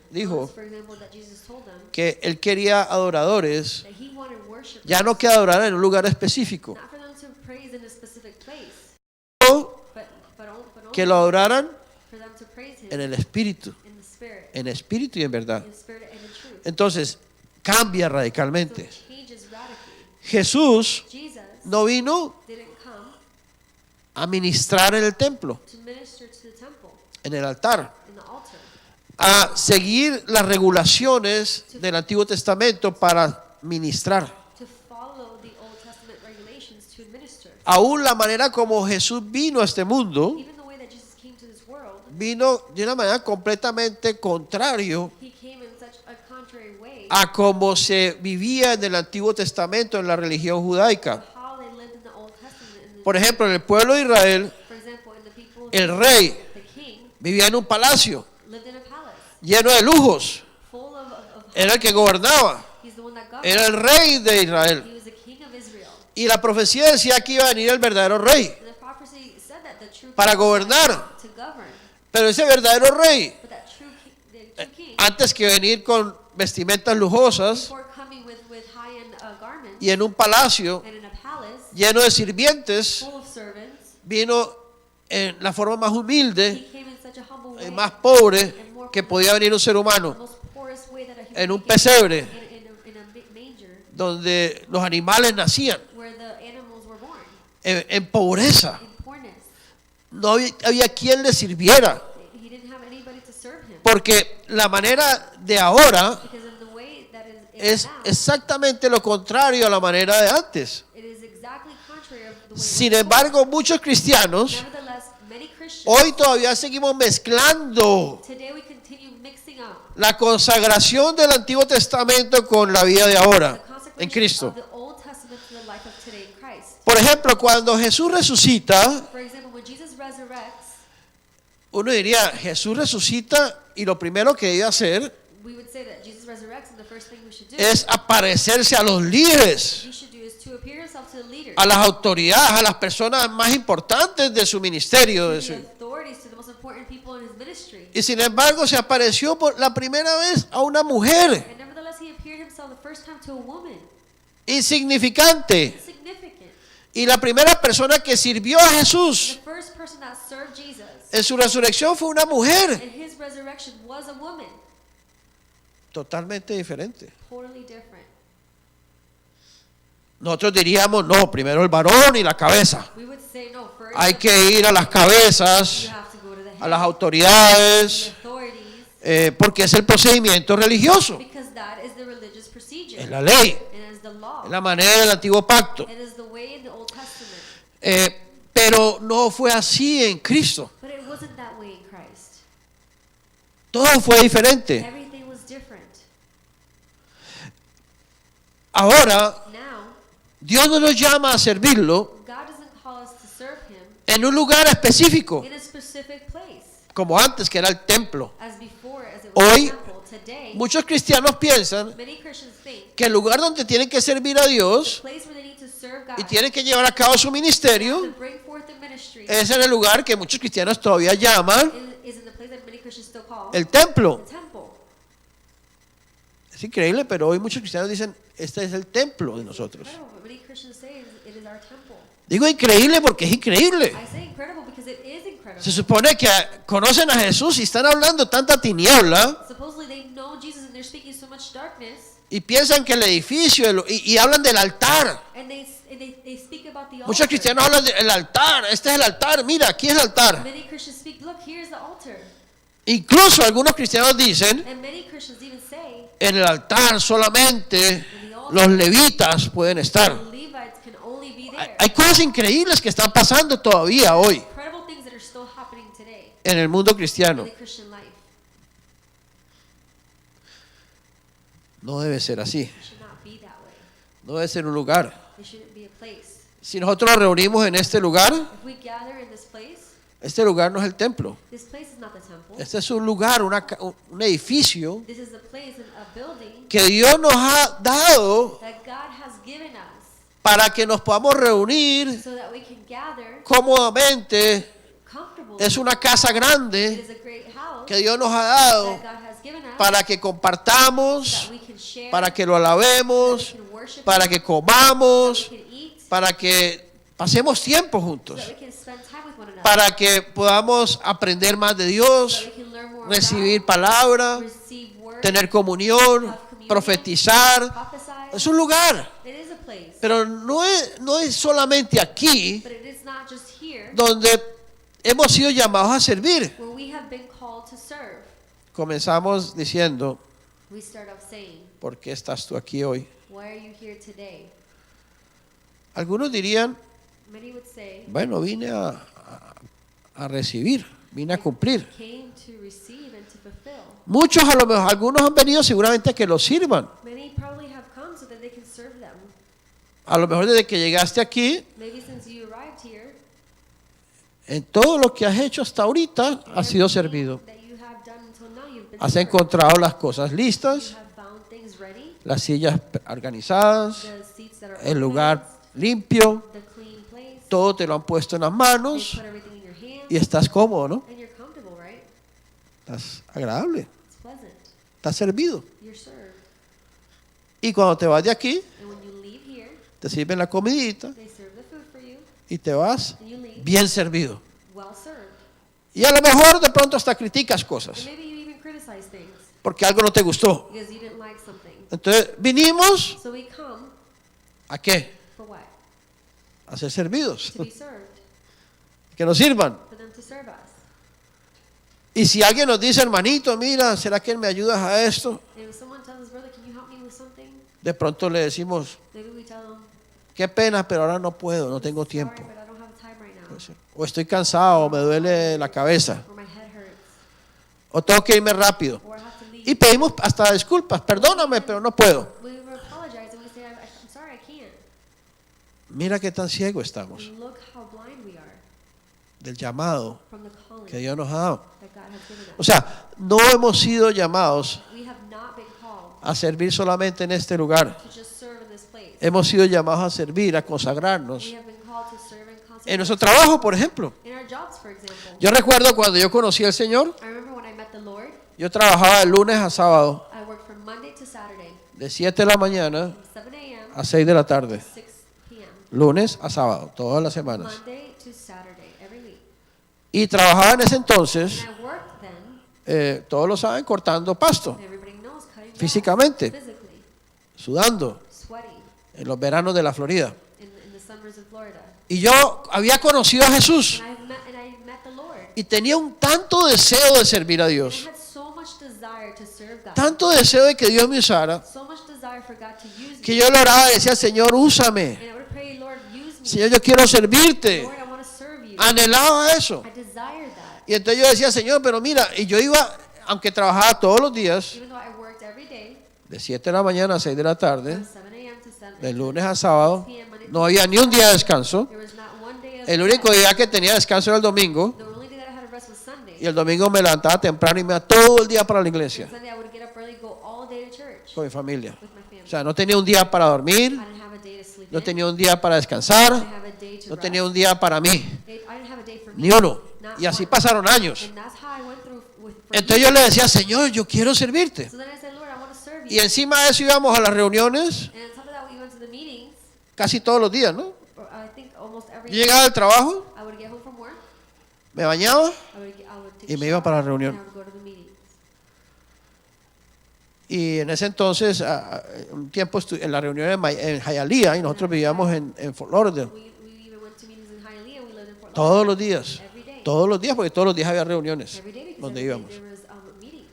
Speaker 2: For example, that Jesus told them
Speaker 1: que él quería adoradores,
Speaker 2: that He wanted worship
Speaker 1: ya no que adoraran en un lugar específico,
Speaker 2: not for them to praise in a specific place,
Speaker 1: sino
Speaker 2: but
Speaker 1: que
Speaker 2: only
Speaker 1: lo adoraran
Speaker 2: for them to praise Him
Speaker 1: en el espíritu,
Speaker 2: in the Spirit
Speaker 1: y en verdad.
Speaker 2: and in truth.
Speaker 1: Entonces, cambia
Speaker 2: So
Speaker 1: radicalmente.
Speaker 2: it changes radically.
Speaker 1: Jesús
Speaker 2: Jesus
Speaker 1: no vino
Speaker 2: didn't come
Speaker 1: a ministrar en el templo,
Speaker 2: to minister to the temple,
Speaker 1: en el altar,
Speaker 2: in the altar,
Speaker 1: a seguir las regulaciones del Antiguo Testamento para ministrar.
Speaker 2: to follow the Old Testament regulations to administer.
Speaker 1: Aún la manera como Jesús vino a este mundo,
Speaker 2: Even the way that Jesus came to this world,
Speaker 1: vino de una manera completamente contrario
Speaker 2: He came in such a contrary way
Speaker 1: a cómo se vivía en el Antiguo Testamento en la religión
Speaker 2: to
Speaker 1: judaica.
Speaker 2: how they lived in the Old Testament in
Speaker 1: Por ejemplo, en el pueblo de Israel,
Speaker 2: For example, in the people,
Speaker 1: el rey
Speaker 2: the king
Speaker 1: vivía en un palacio
Speaker 2: lived in a palace
Speaker 1: lleno de lujos.
Speaker 2: full of
Speaker 1: Era el que gobernaba.
Speaker 2: he's the one that governed.
Speaker 1: Era el rey de Israel.
Speaker 2: He was the king of Israel.
Speaker 1: Y la profecía decía que iba a venir el verdadero rey
Speaker 2: And the prophecy said that the true
Speaker 1: para
Speaker 2: king
Speaker 1: gobernar.
Speaker 2: to govern.
Speaker 1: Pero ese verdadero rey,
Speaker 2: But that the true king,
Speaker 1: antes que venir con vestimentas lujosas
Speaker 2: before coming with high-end garments
Speaker 1: y en un palacio
Speaker 2: and in a palace
Speaker 1: lleno de sirvientes,
Speaker 2: full of servants,
Speaker 1: vino en la forma más humilde
Speaker 2: he came in such a humble
Speaker 1: y
Speaker 2: way,
Speaker 1: más pobre que podía venir un ser
Speaker 2: the
Speaker 1: humano,
Speaker 2: most poorest way that a human
Speaker 1: en un
Speaker 2: being came,
Speaker 1: pesebre
Speaker 2: in a manger
Speaker 1: donde los animales nacían,
Speaker 2: where the animals were born
Speaker 1: en pobreza.
Speaker 2: in poorness.
Speaker 1: No había quien le sirviera,
Speaker 2: He didn't have anybody to serve him
Speaker 1: porque la manera de ahora
Speaker 2: because in the way that
Speaker 1: es
Speaker 2: is now,
Speaker 1: exactamente lo contrario a la manera de antes.
Speaker 2: it is exactly contrary of the way it
Speaker 1: Sin
Speaker 2: was
Speaker 1: embargo, muchos cristianos
Speaker 2: before. Nevertheless, many Christians
Speaker 1: hoy todavía seguimos mezclando
Speaker 2: today we continue mixing up
Speaker 1: la consagración del Antiguo Testamento con la vida de
Speaker 2: the
Speaker 1: ahora en
Speaker 2: consecration
Speaker 1: Cristo.
Speaker 2: of the Old Testament to the life of today in Christ.
Speaker 1: Por ejemplo, cuando Jesús resucita,
Speaker 2: For example, when Jesus resurrects,
Speaker 1: uno diría, Jesús resucita y lo primero que debe hacer
Speaker 2: we would say that Jesus resurrects, and the first thing we should do,
Speaker 1: es aparecerse a los líderes,
Speaker 2: he should do is to appear himself to the leaders,
Speaker 1: a las autoridades, a las personas más importantes de su ministerio.
Speaker 2: to the authorities, to the most important people in his ministry.
Speaker 1: Y sin embargo se apareció por la primera vez a una mujer
Speaker 2: And nevertheless, he appeared himself the first time to a woman,
Speaker 1: insignificante.
Speaker 2: insignificant.
Speaker 1: Y la primera persona que sirvió a Jesús
Speaker 2: The first person that served Jesus
Speaker 1: en su resurrección fue una mujer
Speaker 2: in his resurrection was a woman,
Speaker 1: totalmente diferente.
Speaker 2: totally different.
Speaker 1: Nosotros diríamos, no, primero el varón y la cabeza.
Speaker 2: We would say, no, first
Speaker 1: Hay
Speaker 2: the
Speaker 1: que ir a las
Speaker 2: you
Speaker 1: cabezas,
Speaker 2: have to go to the
Speaker 1: a las
Speaker 2: head,
Speaker 1: autoridades,
Speaker 2: the authorities,
Speaker 1: porque es el procedimiento religioso,
Speaker 2: because that is the religious procedure,
Speaker 1: es la ley,
Speaker 2: and is the law,
Speaker 1: es la manera del antiguo pacto.
Speaker 2: it is the way in the Old Testament.
Speaker 1: Pero no fue así en Cristo.
Speaker 2: But it wasn't that way in Christ.
Speaker 1: Todo fue diferente.
Speaker 2: Everything was different.
Speaker 1: Ahora,
Speaker 2: Now,
Speaker 1: Dios no nos llama a servirlo
Speaker 2: God doesn't call us to serve him
Speaker 1: en un lugar específico,
Speaker 2: in a specific place,
Speaker 1: como antes, que era el templo.
Speaker 2: as before, as it was
Speaker 1: Hoy,
Speaker 2: a temple. Today,
Speaker 1: Muchos cristianos piensan
Speaker 2: many Christians think
Speaker 1: que el lugar donde tienen que servir a
Speaker 2: the
Speaker 1: Dios
Speaker 2: place where they need to serve God,
Speaker 1: y tienen que llevar a cabo su
Speaker 2: to
Speaker 1: ministerio
Speaker 2: bring forth the ministry,
Speaker 1: es en el lugar que muchos cristianos todavía llaman
Speaker 2: is in the place that many Christians still call
Speaker 1: el templo.
Speaker 2: the temple.
Speaker 1: Es increíble, pero hoy muchos cristianos dicen, este es el templo de nosotros.
Speaker 2: Incredible, but many Christians say it is our temple.
Speaker 1: Digo increíble porque es increíble.
Speaker 2: I say incredible because it is incredible.
Speaker 1: Se supone que conocen a Jesús y están hablando tanta tiniebla
Speaker 2: Supposedly they know Jesus and they're speaking so much darkness,
Speaker 1: y piensan que el edificio y hablan del altar.
Speaker 2: and they speak about the
Speaker 1: Muchos
Speaker 2: altar.
Speaker 1: cristianos hablan del altar. Este es el altar. Mira, aquí es el altar.
Speaker 2: Many Christians speak, look, here's the altar.
Speaker 1: Incluso algunos cristianos dicen,
Speaker 2: And many Christians even say,
Speaker 1: en el altar solamente los levitas pueden
Speaker 2: the
Speaker 1: estar.
Speaker 2: Levites can only be there.
Speaker 1: Hay cosas increíbles que están pasando todavía hoy
Speaker 2: Incredible things that are still happening today
Speaker 1: en el mundo
Speaker 2: in
Speaker 1: cristiano.
Speaker 2: the Christian life.
Speaker 1: No debe ser así.
Speaker 2: It should not be that way.
Speaker 1: No debe ser un lugar.
Speaker 2: It shouldn't be a place.
Speaker 1: Si nosotros nos reunimos en este lugar,
Speaker 2: If we gather in this place,
Speaker 1: este lugar no es el templo.
Speaker 2: this place is not the temple.
Speaker 1: Este es un lugar, un edificio
Speaker 2: This is a place, a building
Speaker 1: que Dios nos ha dado
Speaker 2: that God has given us
Speaker 1: para que nos podamos reunir
Speaker 2: so that we can gather
Speaker 1: cómodamente.
Speaker 2: comfortably.
Speaker 1: Es una casa
Speaker 2: It
Speaker 1: grande
Speaker 2: is a great house
Speaker 1: que Dios nos ha dado
Speaker 2: that God has given us
Speaker 1: para que compartamos,
Speaker 2: that we can share,
Speaker 1: para que lo
Speaker 2: that we
Speaker 1: alabemos,
Speaker 2: can worship,
Speaker 1: para que comamos,
Speaker 2: that we can eat,
Speaker 1: para que pasemos tiempo
Speaker 2: so
Speaker 1: juntos,
Speaker 2: that we can spend time with one another,
Speaker 1: para que podamos aprender más de
Speaker 2: so
Speaker 1: Dios,
Speaker 2: that we can learn more
Speaker 1: recibir
Speaker 2: about
Speaker 1: palabra,
Speaker 2: God, receive word,
Speaker 1: tener comunión, profetizar.
Speaker 2: prophesy.
Speaker 1: Es un lugar,
Speaker 2: It is a place,
Speaker 1: pero no es solamente aquí
Speaker 2: but it is not just here
Speaker 1: donde hemos sido llamados a servir.
Speaker 2: where we have been called to serve.
Speaker 1: Comenzamos diciendo,
Speaker 2: We start off saying,
Speaker 1: ¿por qué estás tú aquí hoy?
Speaker 2: why are you here today?
Speaker 1: Algunos dirían,
Speaker 2: Many would say,
Speaker 1: bueno, vine a recibir, vine a cumplir.
Speaker 2: came to receive and to fulfill.
Speaker 1: Muchos a lo mejor, algunos han venido seguramente a que los sirvan.
Speaker 2: Many probably have come so that they can serve them.
Speaker 1: A lo mejor desde que llegaste aquí,
Speaker 2: maybe since you arrived here,
Speaker 1: en todo lo que has hecho hasta ahorita, has sido servido.
Speaker 2: that you have done until now, you've been
Speaker 1: Has
Speaker 2: served.
Speaker 1: encontrado las cosas
Speaker 2: You
Speaker 1: listas,
Speaker 2: have found things ready,
Speaker 1: las sillas organizadas,
Speaker 2: the seats that are
Speaker 1: el lugar
Speaker 2: organized,
Speaker 1: limpio,
Speaker 2: the clean place.
Speaker 1: todo te lo han puesto en las
Speaker 2: They
Speaker 1: manos
Speaker 2: put everything in your hands,
Speaker 1: y estás cómodo, ¿no?
Speaker 2: and you're comfortable, right?
Speaker 1: Estás agradable,
Speaker 2: It's pleasant.
Speaker 1: estás servido.
Speaker 2: You're served.
Speaker 1: Y cuando te vas de aquí,
Speaker 2: And when you leave here,
Speaker 1: te sirven la comidita
Speaker 2: they serve the food for you,
Speaker 1: y te vas
Speaker 2: and you leave
Speaker 1: bien servido.
Speaker 2: well served.
Speaker 1: Y a lo mejor de pronto hasta criticas
Speaker 2: And
Speaker 1: cosas
Speaker 2: maybe you even criticize things
Speaker 1: porque algo no te gustó.
Speaker 2: because you didn't like something.
Speaker 1: Entonces vinimos
Speaker 2: So we come
Speaker 1: ¿a qué?
Speaker 2: for what?
Speaker 1: A ser servidos,
Speaker 2: To be served,
Speaker 1: que nos sirvan.
Speaker 2: for them to serve us.
Speaker 1: Y si alguien nos dice, hermanito, mira, ¿será que me ayudas a esto?
Speaker 2: And if someone tells us, brother, can you help me with something?
Speaker 1: De pronto le decimos,
Speaker 2: Maybe we tell them,
Speaker 1: qué pena, pero ahora no puedo, no tengo
Speaker 2: sorry,
Speaker 1: tiempo.
Speaker 2: but I don't have time right now.
Speaker 1: O estoy cansado, o me duele la cabeza,
Speaker 2: Or my head hurts.
Speaker 1: o tengo que irme rápido.
Speaker 2: Or I have to leave.
Speaker 1: Y pedimos hasta disculpas, perdóname, pero no puedo.
Speaker 2: We apologize and we say, I'm sorry, I can't.
Speaker 1: Mira qué tan ciego estamos
Speaker 2: And look how blind we are
Speaker 1: del llamado
Speaker 2: from the calling
Speaker 1: que Dios nos ha dado.
Speaker 2: that God has given us.
Speaker 1: O sea, no hemos sido llamados
Speaker 2: We have not been called
Speaker 1: a servir solamente en este lugar.
Speaker 2: to just serve in this place.
Speaker 1: Hemos sido llamados a servir, a consagrarnos.
Speaker 2: We have been called to serve and
Speaker 1: En
Speaker 2: consecrate.
Speaker 1: nuestro trabajo, por ejemplo.
Speaker 2: In our jobs, for example.
Speaker 1: Yo recuerdo cuando yo conocí al Señor,
Speaker 2: I remember when I met the Lord,
Speaker 1: yo trabajaba de lunes a sábado,
Speaker 2: I worked from Monday to Saturday,
Speaker 1: de 7 de la mañana
Speaker 2: from 7 a.m.
Speaker 1: a 6 de la tarde.
Speaker 2: to 6 p.m.
Speaker 1: Lunes a sábado, todas las semanas.
Speaker 2: Monday to Saturday, every week.
Speaker 1: Y trabajaba en ese entonces,
Speaker 2: And I worked then,
Speaker 1: todos lo saben, cortando pasto,
Speaker 2: everybody knows, cutting grass,
Speaker 1: físicamente,
Speaker 2: physically,
Speaker 1: sudando,
Speaker 2: sweaty,
Speaker 1: en los veranos de la Florida.
Speaker 2: in the summers of Florida.
Speaker 1: Y yo había conocido a Jesús
Speaker 2: And I met the Lord.
Speaker 1: y tenía un tanto deseo de servir a
Speaker 2: I
Speaker 1: Dios,
Speaker 2: had so much desire to serve God,
Speaker 1: tanto deseo de que Dios me usara,
Speaker 2: so much desire for God to use
Speaker 1: que
Speaker 2: me.
Speaker 1: yo le oraba y decía, Señor, úsame.
Speaker 2: And I would pray, Lord, use me.
Speaker 1: Señor, yo quiero servirte.
Speaker 2: Lord, I want to serve you.
Speaker 1: Anhelaba eso.
Speaker 2: I desire that.
Speaker 1: Y entonces yo decía, Señor, pero mira, y yo iba, aunque trabajaba todos los días,
Speaker 2: Even though I worked every day,
Speaker 1: de 7 de la mañana a 6 de la tarde,
Speaker 2: from 7 a.m. to 7
Speaker 1: de lunes a sábado,
Speaker 2: p.m. Monday to
Speaker 1: no había ni un día de descanso.
Speaker 2: There was not one day of
Speaker 1: El único
Speaker 2: rest.
Speaker 1: día que tenía descanso era el domingo,
Speaker 2: The only day that I had a rest was Sunday.
Speaker 1: y el domingo me levantaba temprano y me iba todo el día para la iglesia
Speaker 2: Sunday I would get up early, go all day to church
Speaker 1: con mi familia.
Speaker 2: with my family.
Speaker 1: O sea, no tenía un día para dormir,
Speaker 2: I didn't have a day to sleep
Speaker 1: no
Speaker 2: in.
Speaker 1: tenía un día para
Speaker 2: I
Speaker 1: descansar,
Speaker 2: didn't have a day to
Speaker 1: no
Speaker 2: rest.
Speaker 1: tenía un día para mí,
Speaker 2: I didn't have a day for me.
Speaker 1: ni uno.
Speaker 2: Not
Speaker 1: Y así
Speaker 2: one.
Speaker 1: pasaron años.
Speaker 2: And that's how I went through with for
Speaker 1: Entonces yo le decía, Señor, yo quiero servirte.
Speaker 2: So then I said, Lord, I want to serve
Speaker 1: Y
Speaker 2: you.
Speaker 1: encima de eso íbamos a las reuniones
Speaker 2: And on top of that, we went to the meetings.
Speaker 1: casi todos los días, ¿no?
Speaker 2: Or I think almost every
Speaker 1: Yo llegaba del trabajo,
Speaker 2: I would get home from work.
Speaker 1: me bañaba
Speaker 2: I would take
Speaker 1: y
Speaker 2: a
Speaker 1: me iba
Speaker 2: shower,
Speaker 1: para la
Speaker 2: and
Speaker 1: reunión.
Speaker 2: I would go to the meetings.
Speaker 1: Y en ese entonces, un tiempo en la reunión en Hialeah, y nosotros vivíamos en Fort Lauderdale.
Speaker 2: We even went to meetings in Hialeah. We lived in Fort
Speaker 1: Todos
Speaker 2: Lauderdale.
Speaker 1: los días.
Speaker 2: Every day.
Speaker 1: Todos los días, porque todos los días había reuniones
Speaker 2: Every day because
Speaker 1: donde
Speaker 2: every day
Speaker 1: íbamos.
Speaker 2: there was meetings.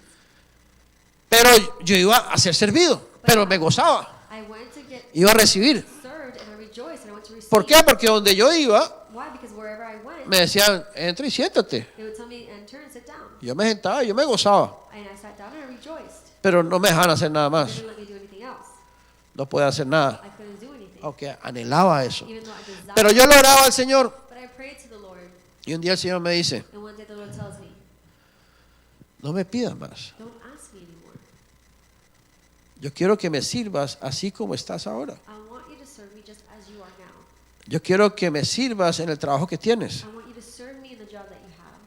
Speaker 1: Pero yo iba a ser servido, pero me gozaba.
Speaker 2: I went to get
Speaker 1: Iba a recibir.
Speaker 2: served and I rejoiced and I went to receive.
Speaker 1: ¿Por qué? Porque donde yo iba,
Speaker 2: Why? Because wherever I went,
Speaker 1: me decían, entra y siéntate.
Speaker 2: they would tell me, enter and sit down.
Speaker 1: Yo me sentaba, yo me gozaba,
Speaker 2: And I sat down and I rejoiced.
Speaker 1: pero no me dejaban hacer nada
Speaker 2: They
Speaker 1: más.
Speaker 2: didn't let me do anything else.
Speaker 1: No podía hacer nada,
Speaker 2: I couldn't do anything.
Speaker 1: aunque anhelaba eso.
Speaker 2: Even though I desired.
Speaker 1: Pero yo le oraba al Señor,
Speaker 2: But I prayed to the Lord.
Speaker 1: y un día el Señor me dice,
Speaker 2: And one day the Lord tells me,
Speaker 1: no me pidas más.
Speaker 2: don't ask me anymore.
Speaker 1: Yo quiero que me sirvas así como estás ahora.
Speaker 2: I want you to serve me just as you are now.
Speaker 1: Yo quiero que me sirvas en el trabajo que tienes.
Speaker 2: I want you to serve me in the job that you have.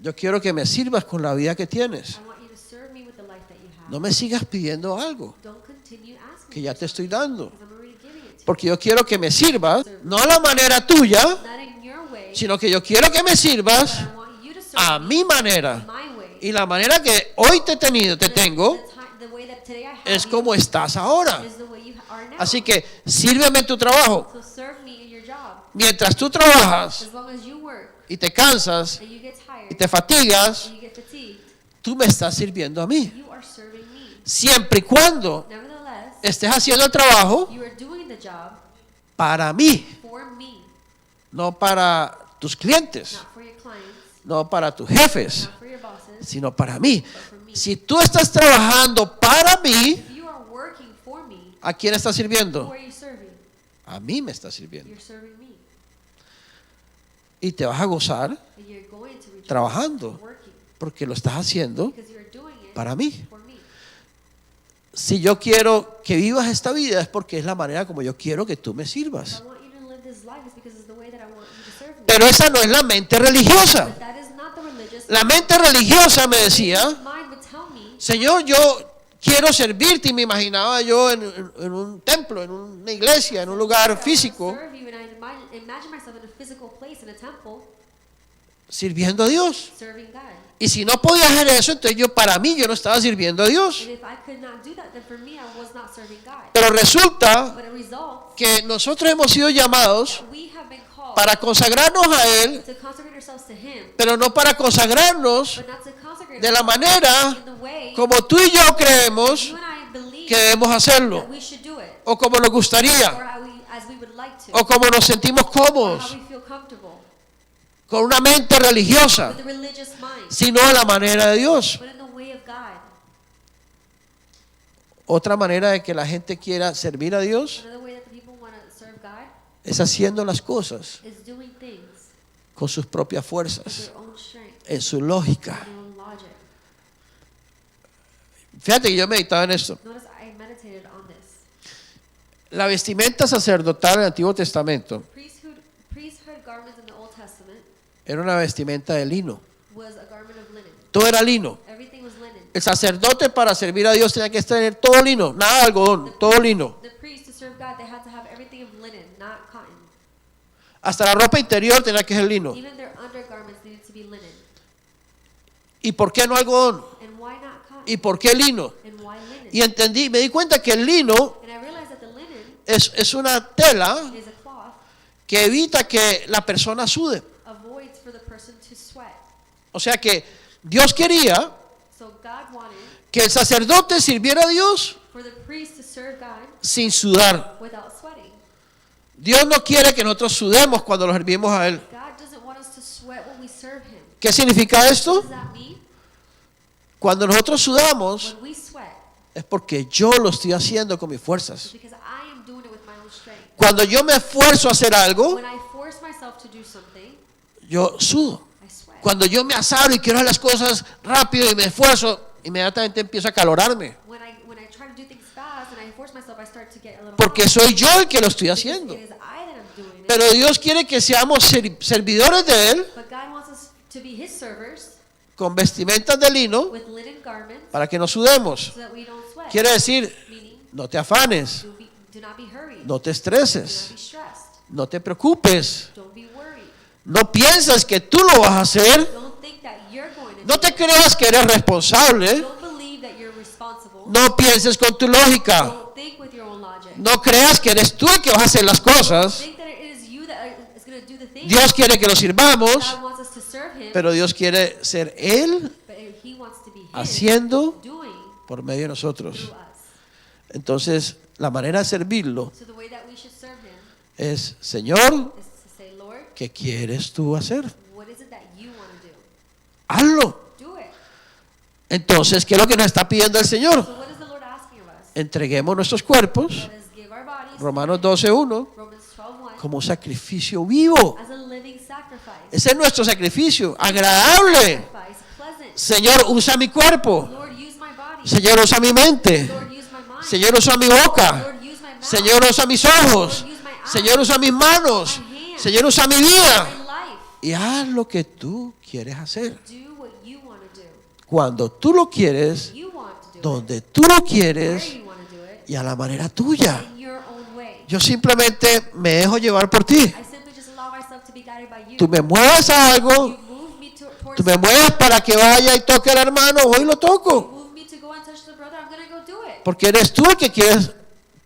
Speaker 1: Yo quiero que me sirvas con la vida que tienes.
Speaker 2: I want you to serve me with the life that you have.
Speaker 1: No me sigas pidiendo algo
Speaker 2: Don't continue asking
Speaker 1: que ya te estoy dando.
Speaker 2: because I'm already giving it to
Speaker 1: Porque yo quiero que me sirvas, no a la manera tuya,
Speaker 2: you. Not in your way,
Speaker 1: sino que yo quiero que me
Speaker 2: but
Speaker 1: sirvas
Speaker 2: I want you to serve
Speaker 1: a
Speaker 2: me
Speaker 1: mi manera.
Speaker 2: my way.
Speaker 1: Y la manera que hoy te tengo,
Speaker 2: The way that today I have
Speaker 1: es
Speaker 2: you
Speaker 1: como estás ahora.
Speaker 2: is the way you are now.
Speaker 1: Así que sírveme en tu trabajo.
Speaker 2: So serve me in your job.
Speaker 1: Mientras tú trabajas
Speaker 2: As long as you work
Speaker 1: y te cansas
Speaker 2: and you get
Speaker 1: y
Speaker 2: tired
Speaker 1: te fatigas,
Speaker 2: and you get fatigued,
Speaker 1: tú me estás sirviendo a mí.
Speaker 2: you are serving me.
Speaker 1: Siempre y cuando
Speaker 2: Nevertheless,
Speaker 1: estés haciendo el trabajo
Speaker 2: you are doing the job
Speaker 1: para mí,
Speaker 2: for me,
Speaker 1: no para tus clientes,
Speaker 2: not for your clients,
Speaker 1: no para tus jefes,
Speaker 2: not for your bosses,
Speaker 1: sino para mí.
Speaker 2: but for me.
Speaker 1: Si tú estás trabajando para mí,
Speaker 2: If you are working for me,
Speaker 1: ¿a quién estás
Speaker 2: who
Speaker 1: sirviendo?
Speaker 2: are you serving?
Speaker 1: A mí me estás sirviendo.
Speaker 2: You're serving me.
Speaker 1: Y te vas a gozar
Speaker 2: And you're going to rejoice,
Speaker 1: trabajando,
Speaker 2: working,
Speaker 1: porque lo estás haciendo
Speaker 2: because you're doing it
Speaker 1: para mí.
Speaker 2: for me.
Speaker 1: Si yo quiero que vivas esta vida es porque es la manera como yo quiero que tú me
Speaker 2: If
Speaker 1: sirvas.
Speaker 2: I want you to live this life, it's because it's the way that I want you to serve me.
Speaker 1: Pero esa no es la mente religiosa.
Speaker 2: But that is not the religious
Speaker 1: La mente religiosa me decía,
Speaker 2: mind would tell me,
Speaker 1: Señor, yo quiero servirte, y me imaginaba yo en un templo, en una iglesia, en un lugar físico,
Speaker 2: serve you, and I imagine myself in a physical place, in a temple,
Speaker 1: sirviendo a Dios.
Speaker 2: serving God.
Speaker 1: Y si no podía hacer eso, entonces para mí yo no estaba sirviendo a Dios.
Speaker 2: And if I could not do that, then for me, I was not serving God.
Speaker 1: Pero resulta
Speaker 2: But it results
Speaker 1: que nosotros hemos sido llamados
Speaker 2: that we have been called
Speaker 1: para consagrarnos a Él,
Speaker 2: to consecrate ourselves to Him,
Speaker 1: pero no para consagrarnos
Speaker 2: but not to consecrate
Speaker 1: de la
Speaker 2: ourselves
Speaker 1: manera
Speaker 2: in the way
Speaker 1: como tú y yo creemos
Speaker 2: you and I believe
Speaker 1: que debemos hacerlo,
Speaker 2: that we should do it,
Speaker 1: o como nos
Speaker 2: or
Speaker 1: gustaría,
Speaker 2: as we would like to,
Speaker 1: o como nos sentimos
Speaker 2: or
Speaker 1: cómodos,
Speaker 2: how we feel comfortable
Speaker 1: con una mente religiosa,
Speaker 2: with the religious mind,
Speaker 1: sino a la manera de Dios.
Speaker 2: but in the way of God.
Speaker 1: Otra manera de que la gente quiera servir a Dios
Speaker 2: Another way that the people want to serve God
Speaker 1: es haciendo las cosas
Speaker 2: is doing things
Speaker 1: con sus propias
Speaker 2: with
Speaker 1: fuerzas,
Speaker 2: their own strength,
Speaker 1: en su lógica.
Speaker 2: their own logic.
Speaker 1: Fíjate que yo meditaba en esto.
Speaker 2: Notice I meditated on this.
Speaker 1: La vestimenta sacerdotal en el Antiguo Testamento
Speaker 2: Priesthood garments in the Old Testament
Speaker 1: era una vestimenta de lino.
Speaker 2: was a garment of linen.
Speaker 1: Todo era lino.
Speaker 2: Everything was linen.
Speaker 1: El sacerdote para servir a Dios tenía que tener todo lino, nada de algodón, todo lino.
Speaker 2: The priest to serve God, they had to have everything of linen, not cotton.
Speaker 1: Hasta la ropa interior tenía que ser lino.
Speaker 2: Even their undergarments needed to be linen.
Speaker 1: ¿Y por qué no algodón?
Speaker 2: And why not cotton?
Speaker 1: ¿Y por qué lino?
Speaker 2: And why linen?
Speaker 1: Y entendí, me di cuenta que el lino
Speaker 2: And I realized that the linen
Speaker 1: es una tela
Speaker 2: is a cloth,
Speaker 1: que evita que la persona sude.
Speaker 2: avoids for the person to sweat.
Speaker 1: O sea que Dios quería
Speaker 2: So God wanted
Speaker 1: que el sacerdote sirviera a Dios
Speaker 2: for the priest to serve God
Speaker 1: sin sudar.
Speaker 2: without sweating.
Speaker 1: Dios no quiere que nosotros sudemos cuando lo servimos a Él.
Speaker 2: God doesn't want us to sweat when we serve Him.
Speaker 1: ¿Qué significa
Speaker 2: What
Speaker 1: esto?
Speaker 2: does that mean?
Speaker 1: Cuando nosotros sudamos
Speaker 2: When we sweat,
Speaker 1: es porque yo lo estoy haciendo con mis
Speaker 2: it's
Speaker 1: fuerzas.
Speaker 2: because I am doing it with my own strength.
Speaker 1: Cuando yo me esfuerzo a hacer algo,
Speaker 2: When I force myself to do something,
Speaker 1: yo sudo.
Speaker 2: I sweat.
Speaker 1: Cuando yo me asabro y quiero hacer las cosas rápido y me esfuerzo, inmediatamente empiezo a calorarme.
Speaker 2: When I try to do things fast and I force myself, I start to get a little
Speaker 1: Porque
Speaker 2: hot.
Speaker 1: soy yo el que lo estoy
Speaker 2: Because
Speaker 1: haciendo.
Speaker 2: it is I that am doing it.
Speaker 1: Pero Dios quiere que seamos servidores de Él
Speaker 2: But God wants us to be His servers
Speaker 1: con vestimentas de lino
Speaker 2: with linen garments
Speaker 1: para que no sudemos.
Speaker 2: so that we don't sweat.
Speaker 1: Quiere decir,
Speaker 2: Meaning,
Speaker 1: no te afanes,
Speaker 2: do not be hurried.
Speaker 1: no te
Speaker 2: Do not
Speaker 1: estreses,
Speaker 2: be stressed.
Speaker 1: no te preocupes.
Speaker 2: Don't be worried.
Speaker 1: No pienses que tú lo vas a hacer.
Speaker 2: Don't think that you're going to
Speaker 1: No
Speaker 2: do
Speaker 1: te
Speaker 2: it.
Speaker 1: creas que eres responsable.
Speaker 2: Don't believe that you're responsible.
Speaker 1: No pienses con tu lógica.
Speaker 2: Don't think with your own logic.
Speaker 1: No creas que eres tú el que vas a hacer las cosas.
Speaker 2: Think that it is you that is going to do the thing.
Speaker 1: Dios quiere que lo sirvamos,
Speaker 2: God wants us to serve Him,
Speaker 1: pero Dios quiere ser Él
Speaker 2: but He wants to be Him
Speaker 1: haciendo
Speaker 2: doing
Speaker 1: por medio de nosotros.
Speaker 2: through us.
Speaker 1: Entonces, la manera de servirlo
Speaker 2: So the way that we should serve Him
Speaker 1: es, Señor,
Speaker 2: is to say, Lord,
Speaker 1: ¿qué quieres tú hacer?
Speaker 2: what is it that you want to do?
Speaker 1: Hazlo.
Speaker 2: Do it.
Speaker 1: Entonces, ¿qué es lo que nos está pidiendo el Señor?
Speaker 2: So what is the Lord asking of us?
Speaker 1: Entreguemos nuestros cuerpos,
Speaker 2: Let us give our bodies,
Speaker 1: Romanos 12:1,
Speaker 2: Romans 12:1,
Speaker 1: como un sacrificio vivo.
Speaker 2: as a living sacrifice.
Speaker 1: Ese es nuestro sacrificio, agradable.
Speaker 2: Sacrifice, pleasant.
Speaker 1: Señor, usa mi cuerpo.
Speaker 2: Lord, use my body.
Speaker 1: Señor, usa mi mente.
Speaker 2: Lord, use my mind.
Speaker 1: Señor, usa mi boca.
Speaker 2: Lord, use my mouth.
Speaker 1: Señor, usa mis ojos.
Speaker 2: Lord, use my eyes.
Speaker 1: Señor, usa mis manos.
Speaker 2: My hands.
Speaker 1: Señor, usa mi vida.
Speaker 2: My life.
Speaker 1: Y haz lo que tú quieres hacer.
Speaker 2: Do what you want to do.
Speaker 1: Cuando tú lo quieres,
Speaker 2: You want to do
Speaker 1: donde tú lo
Speaker 2: it.
Speaker 1: quieres
Speaker 2: Where you want to do it.
Speaker 1: y a la manera tuya.
Speaker 2: In your own way.
Speaker 1: Yo simplemente me dejo llevar por ti.
Speaker 2: I simply just allow myself to be guided by you.
Speaker 1: Tú me mueves a algo,
Speaker 2: You move me towards
Speaker 1: tú me mueves para que vaya y toque al hermano, voy y lo toco.
Speaker 2: move me to go and touch the brother. I'm going to go do it.
Speaker 1: Porque eres tú el que quieres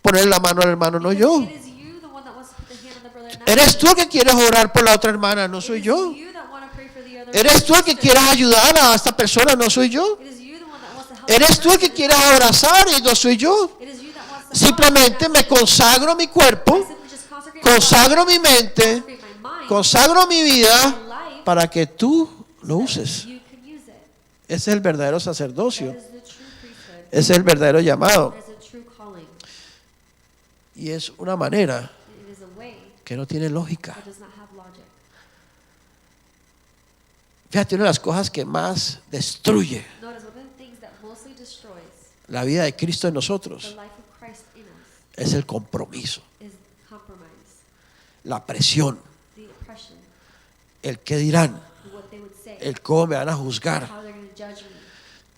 Speaker 1: poner la mano al hermano, no yo.
Speaker 2: It is you the one that wants to put the hand on the brother. Not
Speaker 1: Eres tú el que quieres orar por la otra hermana, no soy
Speaker 2: It is
Speaker 1: yo.
Speaker 2: you that want to pray for the other
Speaker 1: Eres tú el que
Speaker 2: sister.
Speaker 1: quieres ayudar a esta persona, no soy yo.
Speaker 2: It is you the one that wants to help
Speaker 1: Eres
Speaker 2: the
Speaker 1: tú el que
Speaker 2: person.
Speaker 1: quieres abrazar y no soy yo.
Speaker 2: It is you that wants to
Speaker 1: Simplemente
Speaker 2: help.
Speaker 1: me consagro mi cuerpo,
Speaker 2: I simply just consecrate my
Speaker 1: consagro
Speaker 2: body,
Speaker 1: mi mente,
Speaker 2: consecrate my mind,
Speaker 1: consagro mi vida
Speaker 2: my life,
Speaker 1: para que tú lo
Speaker 2: so that
Speaker 1: uses.
Speaker 2: you can use it.
Speaker 1: Ese es el verdadero
Speaker 2: That
Speaker 1: sacerdocio.
Speaker 2: is the true priesthood.
Speaker 1: Ese es el verdadero llamado.
Speaker 2: That is a true calling.
Speaker 1: Y es una manera
Speaker 2: It is
Speaker 1: que no tiene lógica.
Speaker 2: that does not have logic.
Speaker 1: Fíjate, una de las cosas que más destruye
Speaker 2: Notice one of the things that mostly destroys
Speaker 1: la vida de Cristo en
Speaker 2: the
Speaker 1: nosotros
Speaker 2: life of Christ in us
Speaker 1: es el compromiso,
Speaker 2: is compromise,
Speaker 1: la presión,
Speaker 2: the oppression,
Speaker 1: el qué dirán,
Speaker 2: what they would say,
Speaker 1: el cómo me van a juzgar.
Speaker 2: how they're going to judge me.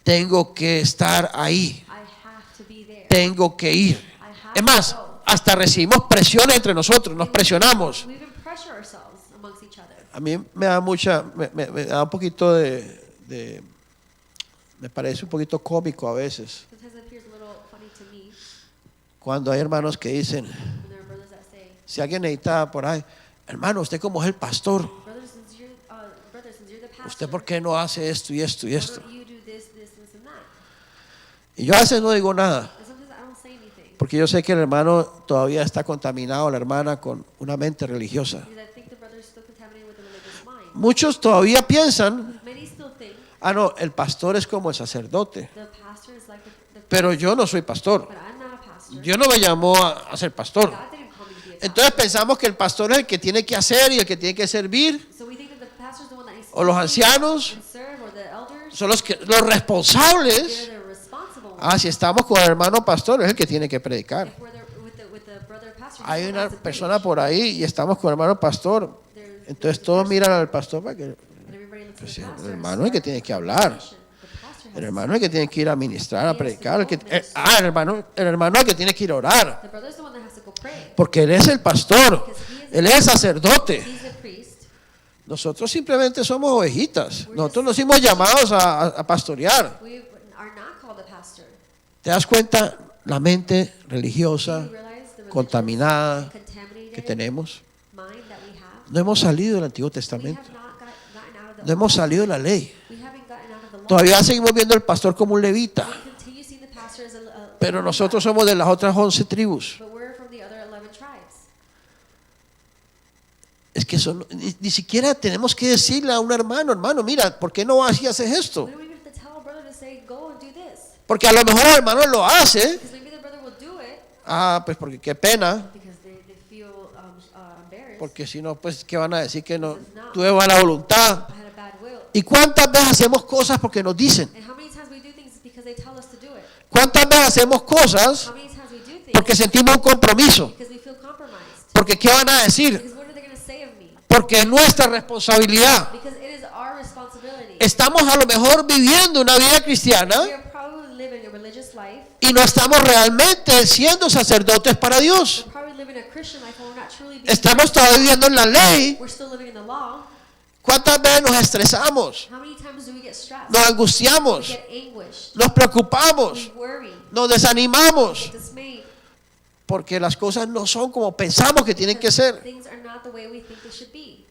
Speaker 1: Tengo que estar ahí,
Speaker 2: I have to be there.
Speaker 1: tengo que ir.
Speaker 2: I have
Speaker 1: Es más,
Speaker 2: to go.
Speaker 1: hasta recibimos presiones entre nosotros, nos presionamos.
Speaker 2: We even pressure ourselves amongst each other.
Speaker 1: A mí me da me da un poquito me parece un poquito cómico a veces
Speaker 2: Sometimes it appears a little funny to me
Speaker 1: cuando hay hermanos que dicen,
Speaker 2: when there are brothers that say,
Speaker 1: si alguien necesita por ahí, hermano, usted como es el pastor,
Speaker 2: brother, since you're the pastor,
Speaker 1: ¿usted por qué no hace esto y esto y
Speaker 2: why
Speaker 1: esto?
Speaker 2: don't you do this, and that?
Speaker 1: Y yo a veces no digo nada,
Speaker 2: And sometimes I don't say anything
Speaker 1: porque yo sé que el hermano todavía está contaminado, la hermana, con una mente religiosa.
Speaker 2: because I think the brother is still contaminated with a religious mind.
Speaker 1: Muchos todavía piensan,
Speaker 2: Many still think
Speaker 1: no, el pastor es como el sacerdote,
Speaker 2: the pastor is like the
Speaker 1: pero yo no soy pastor.
Speaker 2: but I'm not a pastor.
Speaker 1: Dios no me llamó a ser pastor.
Speaker 2: God didn't call me to be a pastor.
Speaker 1: Entonces pensamos que el pastor es el que tiene que hacer y el que tiene que servir,
Speaker 2: So we think that the pastor is the one that needs to
Speaker 1: o los
Speaker 2: lead
Speaker 1: ancianos
Speaker 2: and serve, or the elders.
Speaker 1: son los responsables.
Speaker 2: They're the responsible ones.
Speaker 1: Si estamos con el hermano pastor, es el que tiene que predicar.
Speaker 2: If we're there with the brother pastor,
Speaker 1: Hay
Speaker 2: he's the one
Speaker 1: una
Speaker 2: that has to
Speaker 1: persona
Speaker 2: preach.
Speaker 1: por ahí y estamos con el hermano pastor.
Speaker 2: There's
Speaker 1: Entonces
Speaker 2: the
Speaker 1: todos
Speaker 2: person,
Speaker 1: miran al pastor para que
Speaker 2: and everybody looks at
Speaker 1: pues,
Speaker 2: the
Speaker 1: el
Speaker 2: pastor and
Speaker 1: hermano es el que
Speaker 2: start
Speaker 1: tiene que
Speaker 2: a
Speaker 1: hablar.
Speaker 2: conversation. The pastor has
Speaker 1: El
Speaker 2: to
Speaker 1: hermano es el que tiene que ir a ministrar, a
Speaker 2: He has to
Speaker 1: predicar.
Speaker 2: go minister.
Speaker 1: El hermano es el que tiene que ir a orar.
Speaker 2: The brother's the one that has to go pray.
Speaker 1: Porque él es el pastor, él es el sacerdote.
Speaker 2: He's the priest.
Speaker 1: Nosotros simplemente somos ovejitas. Nosotros nos hemos llamados a pastorear.
Speaker 2: We are not called a pastor.
Speaker 1: ¿Te das cuenta? La mente
Speaker 2: Do
Speaker 1: religiosa,
Speaker 2: you realize the religious
Speaker 1: contaminada
Speaker 2: and contaminated
Speaker 1: que tenemos.
Speaker 2: mind that we have?
Speaker 1: No hemos salido del Antiguo
Speaker 2: We
Speaker 1: Testamento.
Speaker 2: have not gotten out of the
Speaker 1: No hemos salido de la ley.
Speaker 2: We haven't gotten out of the law.
Speaker 1: Todavía seguimos viendo al pastor como un levita.
Speaker 2: We continue seeing the pastor as a
Speaker 1: Pero nosotros somos de las otras 11 tribus.
Speaker 2: but we're from the other 11 tribes.
Speaker 1: Es que eso ni siquiera tenemos que decirle a un hermano, mira, ¿por qué no vas y haces esto?
Speaker 2: We don't even have to tell a brother to say, go and do this.
Speaker 1: Porque a lo mejor el hermano lo hace.
Speaker 2: Because maybe the brother will do it
Speaker 1: Pues porque qué pena.
Speaker 2: because they feel embarrassed.
Speaker 1: Porque si no, pues, ¿qué van a decir? Que no tuve mala voluntad.
Speaker 2: I had a bad will.
Speaker 1: ¿Y cuántas veces hacemos cosas porque nos dicen?
Speaker 2: And how many times we do things because they tell us to do it?
Speaker 1: ¿Cuántas veces hacemos cosas
Speaker 2: How many times we do things
Speaker 1: porque sentimos un compromiso?
Speaker 2: because we feel compromised?
Speaker 1: Porque ¿qué van a decir?
Speaker 2: Because what are they going to say of me?
Speaker 1: Porque es nuestra responsabilidad.
Speaker 2: Because it is our responsibility.
Speaker 1: Estamos a lo mejor viviendo una vida cristiana
Speaker 2: We are probably living a religious life.
Speaker 1: y no estamos realmente siendo sacerdotes para Dios.
Speaker 2: We're probably living a Christian life when we're not truly being
Speaker 1: Estamos todavía viviendo en la ley.
Speaker 2: We're still living in the law.
Speaker 1: ¿Cuántas veces nos estresamos?
Speaker 2: How many times do we get stressed?
Speaker 1: Nos
Speaker 2: We
Speaker 1: angustiamos,
Speaker 2: get anguished.
Speaker 1: nos preocupamos,
Speaker 2: We worry.
Speaker 1: nos desanimamos,
Speaker 2: Get dismayed.
Speaker 1: porque las cosas no son como pensamos que tienen que
Speaker 2: Because
Speaker 1: ser,
Speaker 2: things are not the way we think they should be.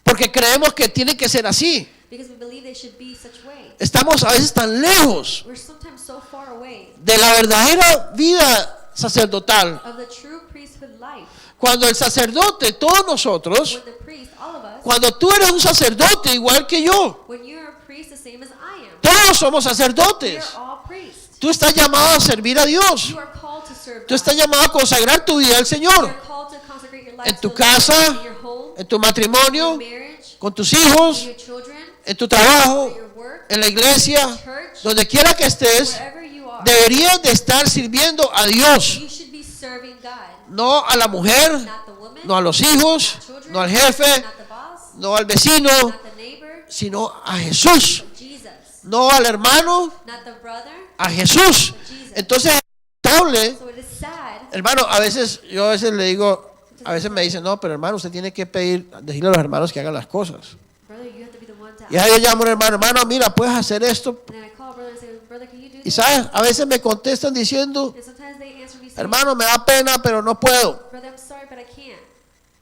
Speaker 1: porque creemos que tienen que ser así.
Speaker 2: Because we believe they should be such way.
Speaker 1: Estamos a veces tan lejos
Speaker 2: We're sometimes so far away
Speaker 1: de la verdadera vida sacerdotal,
Speaker 2: of the true priesthood life.
Speaker 1: cuando el sacerdote, todos nosotros,
Speaker 2: When the priest, all of us,
Speaker 1: cuando tú eres un sacerdote igual que yo,
Speaker 2: when you're a priest the same as I am,
Speaker 1: todos somos
Speaker 2: we are
Speaker 1: sacerdotes.
Speaker 2: all priests.
Speaker 1: Tú estás llamado a servir a Dios.
Speaker 2: You are called to serve
Speaker 1: Tú estás
Speaker 2: God.
Speaker 1: llamado a consagrar tu vida al
Speaker 2: You
Speaker 1: Señor,
Speaker 2: are called to consecrate your life
Speaker 1: en tu
Speaker 2: to the Lord,
Speaker 1: casa,
Speaker 2: in your home,
Speaker 1: en tu
Speaker 2: in
Speaker 1: matrimonio,
Speaker 2: your marriage,
Speaker 1: con tus
Speaker 2: in
Speaker 1: hijos,
Speaker 2: your children,
Speaker 1: en tu trabajo,
Speaker 2: in your work,
Speaker 1: en la iglesia,
Speaker 2: church,
Speaker 1: donde quiera que estés.
Speaker 2: wherever you are.
Speaker 1: Deberías de estar sirviendo a Dios,
Speaker 2: You should be serving God,
Speaker 1: no a la mujer,
Speaker 2: not the woman,
Speaker 1: no a los hijos,
Speaker 2: not children,
Speaker 1: no al jefe,
Speaker 2: not the boss,
Speaker 1: no al vecino,
Speaker 2: not the neighbor,
Speaker 1: sino a Jesús,
Speaker 2: but Jesus,
Speaker 1: no al hermano,
Speaker 2: not the brother,
Speaker 1: a Jesús.
Speaker 2: but Jesus.
Speaker 1: Entonces, es lamentable,
Speaker 2: So it is sad.
Speaker 1: hermano, yo a veces le digo, a veces me dicen, no, pero hermano, usted tiene que decirle a los hermanos que hagan las cosas.
Speaker 2: Brother, you have to be the one to
Speaker 1: Y ahí yo llamo a un hermano, mira, puedes hacer esto.
Speaker 2: And then I call a brother and say, brother, can you do
Speaker 1: Y
Speaker 2: this?
Speaker 1: sabes, a veces me contestan diciendo,
Speaker 2: And sometimes they answer me saying,
Speaker 1: hermano, me da pena, pero no puedo.
Speaker 2: brother, I'm sorry, but I can't.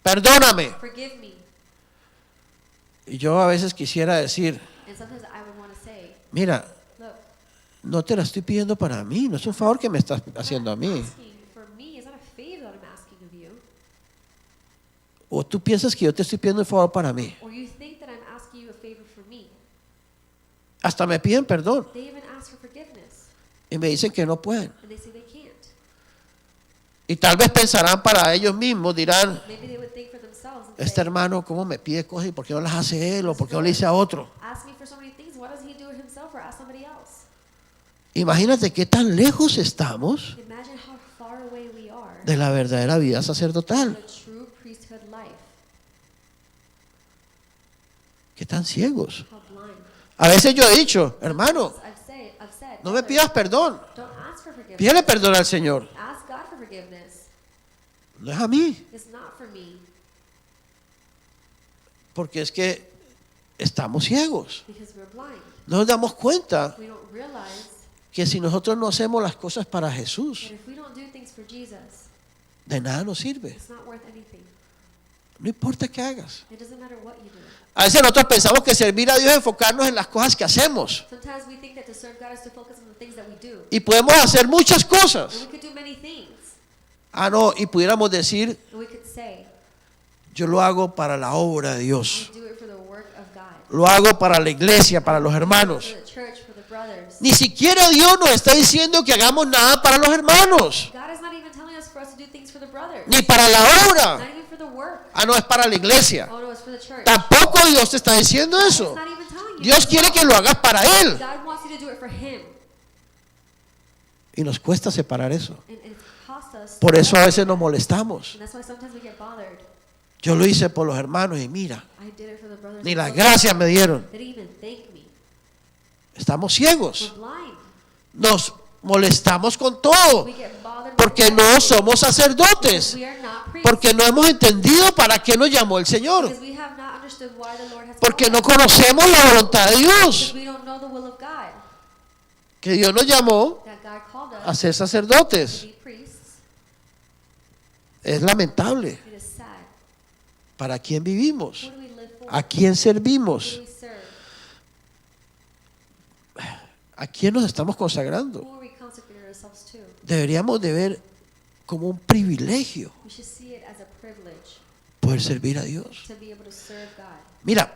Speaker 1: Perdóname.
Speaker 2: Forgive me.
Speaker 1: Y yo a veces quisiera decir,
Speaker 2: And sometimes I would want to say,
Speaker 1: mira,
Speaker 2: look,
Speaker 1: no te la estoy pidiendo para mí, no es un favor que me estás haciendo a
Speaker 2: I'm
Speaker 1: mí.
Speaker 2: asking for me. It's not a favor that I'm asking of you.
Speaker 1: O tú piensas que yo te estoy pidiendo un favor para mí.
Speaker 2: Or you think that I'm asking you a favor for me.
Speaker 1: Hasta me piden perdón
Speaker 2: They even ask for forgiveness.
Speaker 1: y me dicen que no pueden.
Speaker 2: And they say they can't.
Speaker 1: Y tal vez pensarán para ellos mismos, dirán,
Speaker 2: Maybe they would think for themselves and
Speaker 1: este
Speaker 2: say,
Speaker 1: hermano, ¿cómo me pide cosas y por qué no las hace él o por qué no le dice a otro?
Speaker 2: ask me for so many things, why doesn't he do it himself or ask somebody else?
Speaker 1: Imagínate qué tan lejos estamos
Speaker 2: Imagine how far away we are
Speaker 1: de la verdadera vida
Speaker 2: from
Speaker 1: sacerdotal.
Speaker 2: the true priesthood life.
Speaker 1: Qué tan ciegos.
Speaker 2: How blind.
Speaker 1: A veces yo he dicho, hermano,
Speaker 2: I've said,
Speaker 1: no me
Speaker 2: brother,
Speaker 1: pidas perdón.
Speaker 2: don't ask for forgiveness.
Speaker 1: Pídele perdón al Señor.
Speaker 2: Ask God for forgiveness.
Speaker 1: No es a mí.
Speaker 2: It's not for me,
Speaker 1: Porque es que estamos ciegos.
Speaker 2: because we're blind.
Speaker 1: No nos damos cuenta
Speaker 2: We don't realize
Speaker 1: que si nosotros no hacemos las cosas para
Speaker 2: that
Speaker 1: Jesús,
Speaker 2: if we don't do things for Jesus,
Speaker 1: de nada nos sirve.
Speaker 2: it's not worth anything.
Speaker 1: No importa qué hagas.
Speaker 2: It doesn't matter what you do.
Speaker 1: A veces nosotros pensamos que servir a Dios es enfocarnos en las cosas que hacemos.
Speaker 2: Sometimes we think that to serve God is to focus on the things that we do.
Speaker 1: Y podemos hacer muchas
Speaker 2: And
Speaker 1: cosas.
Speaker 2: we could do many things.
Speaker 1: Ah, no, y pudiéramos decir,
Speaker 2: And we could say,
Speaker 1: yo lo hago para la obra de
Speaker 2: I
Speaker 1: Dios.
Speaker 2: do it for the work of God.
Speaker 1: Lo hago para la iglesia, para los
Speaker 2: For
Speaker 1: hermanos.
Speaker 2: the church, for the brothers.
Speaker 1: Ni siquiera Dios nos está diciendo que hagamos nada para los hermanos,
Speaker 2: God is not even telling us for us to do things for the brothers.
Speaker 1: ni para la
Speaker 2: Not
Speaker 1: obra.
Speaker 2: even for the work.
Speaker 1: Ah, no, es para la iglesia.
Speaker 2: Oh no, it's for the church.
Speaker 1: Tampoco Dios te está diciendo
Speaker 2: It's
Speaker 1: eso.
Speaker 2: not even telling you.
Speaker 1: Dios quiere que lo hagas para Él.
Speaker 2: God wants you to do it for Him.
Speaker 1: Y nos cuesta separar eso.
Speaker 2: And it costs us.
Speaker 1: Por eso a veces nos molestamos.
Speaker 2: And that's why sometimes we get bothered.
Speaker 1: Yo lo hice por los hermanos y mira,
Speaker 2: I did it for the brothers.
Speaker 1: ni
Speaker 2: and
Speaker 1: las
Speaker 2: sisters.
Speaker 1: gracias me dieron.
Speaker 2: They didn't even thank me.
Speaker 1: Estamos
Speaker 2: We're
Speaker 1: ciegos.
Speaker 2: blind.
Speaker 1: Nos molestamos con todo.
Speaker 2: We get bothered
Speaker 1: Porque
Speaker 2: with
Speaker 1: no
Speaker 2: everything.
Speaker 1: somos sacerdotes.
Speaker 2: We are not priests.
Speaker 1: Porque no hemos entendido para qué nos llamó el Señor.
Speaker 2: Because we have not understood why the Lord has
Speaker 1: Porque
Speaker 2: called
Speaker 1: no
Speaker 2: us.
Speaker 1: conocemos la voluntad de
Speaker 2: Because
Speaker 1: Dios.
Speaker 2: we don't know the will of God.
Speaker 1: Que Dios nos llamó
Speaker 2: That God called us
Speaker 1: a ser
Speaker 2: to
Speaker 1: sacerdotes.
Speaker 2: be priests.
Speaker 1: Es lamentable.
Speaker 2: It is sad.
Speaker 1: ¿Para quién vivimos?
Speaker 2: Who do we live for?
Speaker 1: ¿A quién
Speaker 2: Who
Speaker 1: servimos?
Speaker 2: do we serve?
Speaker 1: ¿A quién nos estamos consagrando?
Speaker 2: Who are we consecrating ourselves to?
Speaker 1: Deberíamos de ver como un privilegio
Speaker 2: We should see it as a privilege
Speaker 1: poder servir a Dios.
Speaker 2: to be able to serve God.
Speaker 1: Mira,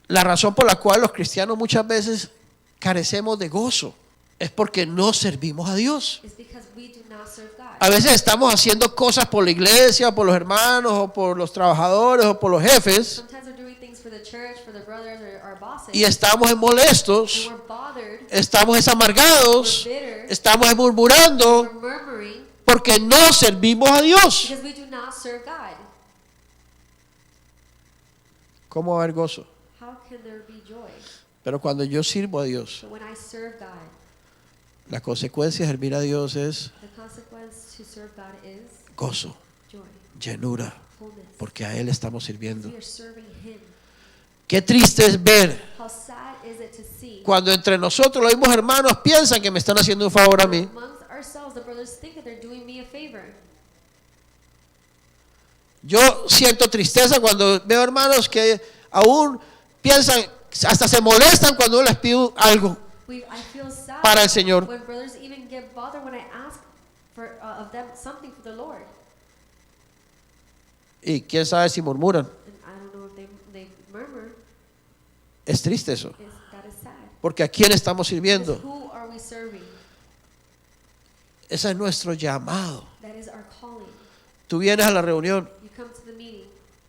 Speaker 1: la razón por la cual los cristianos muchas veces carecemos de gozo es porque no servimos a Dios.
Speaker 2: It's because we do not serve God.
Speaker 1: A veces estamos haciendo cosas por la iglesia, por los hermanos, o por los trabajadores, o por los jefes,
Speaker 2: Sometimes we're doing things for the church, for the brothers, or our bosses.
Speaker 1: y estamos molestos,
Speaker 2: And we're bothered.
Speaker 1: estamos amargados,
Speaker 2: We're bitter.
Speaker 1: estamos murmurando,
Speaker 2: We're murmuring
Speaker 1: porque no servimos a Dios.
Speaker 2: because we do not serve God.
Speaker 1: ¿Cómo va a haber gozo?
Speaker 2: How can there be joy?
Speaker 1: Pero cuando yo sirvo a Dios,
Speaker 2: But when I serve God,
Speaker 1: la consecuencia de servir a Dios es
Speaker 2: the consequence to serve God is
Speaker 1: gozo,
Speaker 2: joy,
Speaker 1: llenura,
Speaker 2: fullness.
Speaker 1: porque a Él estamos sirviendo.
Speaker 2: We are serving Him.
Speaker 1: Qué triste es ver
Speaker 2: How sad is it to see
Speaker 1: cuando entre nosotros los mismos hermanos piensan que me están haciendo un favor a mí.
Speaker 2: amongst ourselves the brothers think that they're doing me a favor.
Speaker 1: Yo siento tristeza cuando veo hermanos que aún piensan, hasta se molestan cuando yo les pido algo
Speaker 2: I feel sad
Speaker 1: para el Señor.
Speaker 2: when brothers even get bothered when I ask for of them something for the Lord.
Speaker 1: Y quién sabe si murmuran.
Speaker 2: And I don't know if they murmur.
Speaker 1: Es triste eso.
Speaker 2: That is sad.
Speaker 1: Porque ¿a quién estamos
Speaker 2: Because
Speaker 1: sirviendo?
Speaker 2: who are we serving?
Speaker 1: Ese es nuestro llamado.
Speaker 2: That is our calling.
Speaker 1: Tú vienes a la reunión,
Speaker 2: You come to the meeting.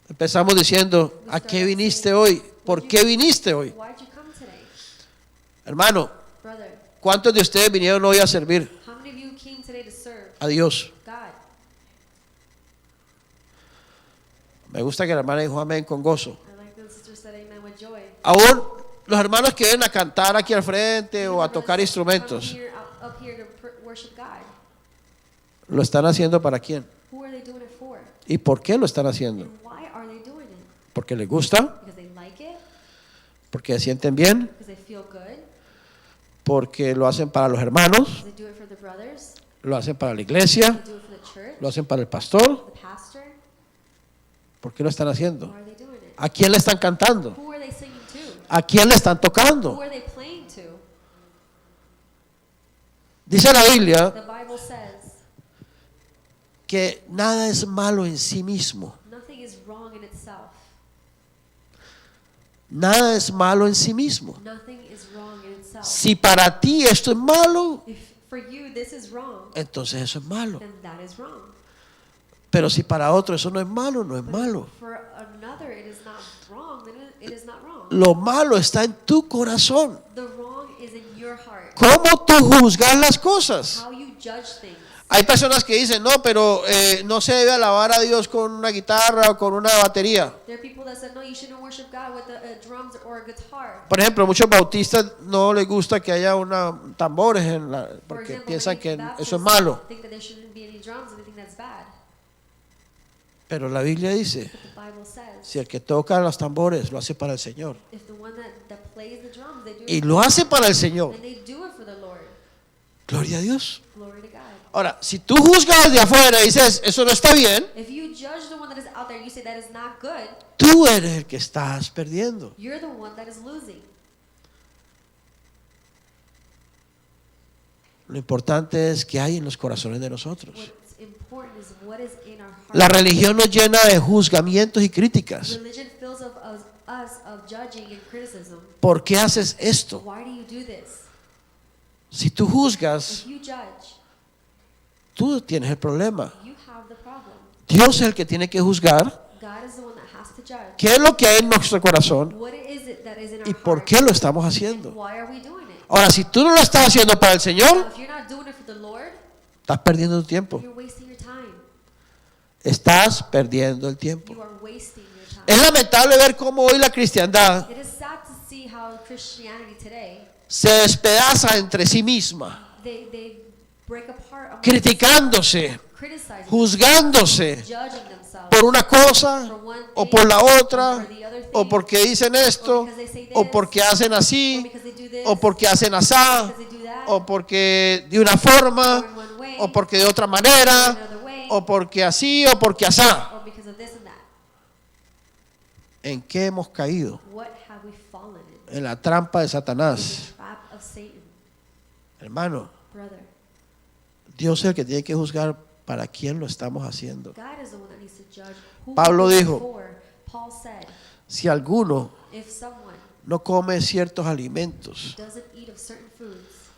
Speaker 1: empezamos diciendo, ¿a qué viniste hoy? ¿Por qué viniste hoy?
Speaker 2: Why'd you come today?
Speaker 1: Hermano,
Speaker 2: Brother,
Speaker 1: ¿cuántos de ustedes vinieron hoy a servir
Speaker 2: how many of you came today to serve
Speaker 1: a Dios?
Speaker 2: God?
Speaker 1: Me gusta que la hermana dijo amén con gozo.
Speaker 2: I like the sister said amen with joy.
Speaker 1: Aún los hermanos que vienen a cantar aquí al frente o a tocar instrumentos,
Speaker 2: Come here, up here to worship God.
Speaker 1: ¿lo están haciendo para quién?
Speaker 2: Who are they doing it for?
Speaker 1: ¿Y por qué lo están haciendo?
Speaker 2: And why are they doing it?
Speaker 1: ¿Porque les gusta?
Speaker 2: Because they like it?
Speaker 1: ¿Porque se sienten bien?
Speaker 2: Because they feel good?
Speaker 1: ¿Porque lo hacen para los hermanos?
Speaker 2: Because they do it for the brothers?
Speaker 1: ¿Lo hacen para la iglesia?
Speaker 2: They do it for the church?
Speaker 1: ¿Lo hacen para el pastor?
Speaker 2: The pastor?
Speaker 1: ¿Por qué lo están haciendo?
Speaker 2: Why are they doing it?
Speaker 1: ¿A quién le están cantando?
Speaker 2: Who are they singing to?
Speaker 1: ¿A quién le están
Speaker 2: Who
Speaker 1: tocando?
Speaker 2: are they playing to?
Speaker 1: Dice la Biblia
Speaker 2: The Bible says
Speaker 1: que nada es malo en sí mismo.
Speaker 2: nothing is wrong in itself.
Speaker 1: Nada es malo en sí mismo.
Speaker 2: Nothing is wrong in itself.
Speaker 1: Si para ti esto es malo,
Speaker 2: If for you this is wrong,
Speaker 1: entonces eso es malo.
Speaker 2: then that is wrong.
Speaker 1: Pero si para otro eso no es malo, no es
Speaker 2: But
Speaker 1: malo.
Speaker 2: if for another it is not wrong, then it is not wrong.
Speaker 1: Lo malo está en tu corazón.
Speaker 2: The wrong is in your heart.
Speaker 1: ¿Cómo tú juzgas las cosas?
Speaker 2: How you judge things.
Speaker 1: Hay personas que dicen, no, pero no se debe alabar a Dios con una guitarra o con una batería.
Speaker 2: There are people that said, no, you shouldn't worship God with drums or a guitar.
Speaker 1: Por ejemplo, muchos bautistas no les gusta que haya tambores
Speaker 2: For
Speaker 1: porque
Speaker 2: example,
Speaker 1: piensan
Speaker 2: many
Speaker 1: que
Speaker 2: Baptists
Speaker 1: eso es malo.
Speaker 2: think that there shouldn't be any drums and they think that's bad.
Speaker 1: Pero la Biblia dice,
Speaker 2: But the Bible says,
Speaker 1: si el que toca los tambores lo hace para el Señor
Speaker 2: if the one that plays the drums, they do
Speaker 1: y
Speaker 2: it,
Speaker 1: lo hace para el Señor,
Speaker 2: then they do it for the Lord.
Speaker 1: gloria a Dios.
Speaker 2: Glory to God.
Speaker 1: Ahora, si tú juzgas desde afuera y dices, eso no está bien,
Speaker 2: If you judge the one that is out there and you say that is not good,
Speaker 1: tú eres el que estás perdiendo.
Speaker 2: you're the one that is losing.
Speaker 1: Lo importante es que hay en los corazones de nosotros.
Speaker 2: What's important is what is in our heart.
Speaker 1: La religión nos llena de juzgamientos y críticas.
Speaker 2: Religion fills of us of judging and criticism.
Speaker 1: ¿Por qué haces esto?
Speaker 2: Why do you do this?
Speaker 1: Si tú juzgas,
Speaker 2: If you judge,
Speaker 1: tú tienes el problema.
Speaker 2: you have the problem.
Speaker 1: Dios es el que tiene que juzgar
Speaker 2: God is the one that has to judge.
Speaker 1: qué es lo que hay en nuestro corazón
Speaker 2: What is it that is in our
Speaker 1: y por
Speaker 2: heart?
Speaker 1: qué lo estamos
Speaker 2: And
Speaker 1: haciendo.
Speaker 2: why are we doing it?
Speaker 1: Ahora, si tú no lo estás haciendo para el
Speaker 2: Now,
Speaker 1: Señor,
Speaker 2: if you're not doing it for the Lord,
Speaker 1: estás perdiendo tu tiempo.
Speaker 2: you're wasting your time.
Speaker 1: Estás perdiendo el tiempo.
Speaker 2: You are wasting your time.
Speaker 1: Es lamentable ver cómo hoy la cristiandad
Speaker 2: It is sad to see how Christianity today,
Speaker 1: se despedaza entre sí misma,
Speaker 2: they break apart among
Speaker 1: criticándose,
Speaker 2: criticizing,
Speaker 1: juzgándose
Speaker 2: judging themselves
Speaker 1: por una cosa
Speaker 2: for one
Speaker 1: o
Speaker 2: thing,
Speaker 1: por la otra,
Speaker 2: or for the other thing,
Speaker 1: o porque dicen esto,
Speaker 2: because they say this,
Speaker 1: o porque hacen
Speaker 2: or
Speaker 1: así,
Speaker 2: because they do this,
Speaker 1: o porque hacen asá,
Speaker 2: because they do that,
Speaker 1: o porque de una forma,
Speaker 2: or in one way,
Speaker 1: o porque de otra
Speaker 2: or
Speaker 1: manera,
Speaker 2: another way,
Speaker 1: o porque así, o porque asá.
Speaker 2: or because of this and that.
Speaker 1: ¿En qué hemos caído?
Speaker 2: What have we fallen in?
Speaker 1: En la trampa de
Speaker 2: In
Speaker 1: Satanás.
Speaker 2: the trap of Satan,
Speaker 1: Hermano,
Speaker 2: brother.
Speaker 1: Dios es el que tiene que juzgar para quién lo estamos haciendo.
Speaker 2: God is the one that needs to judge who
Speaker 1: Pablo
Speaker 2: we do it
Speaker 1: dijo,
Speaker 2: for. Paul said,
Speaker 1: Si alguno
Speaker 2: if someone
Speaker 1: no come ciertos alimentos,
Speaker 2: doesn't eat of certain foods,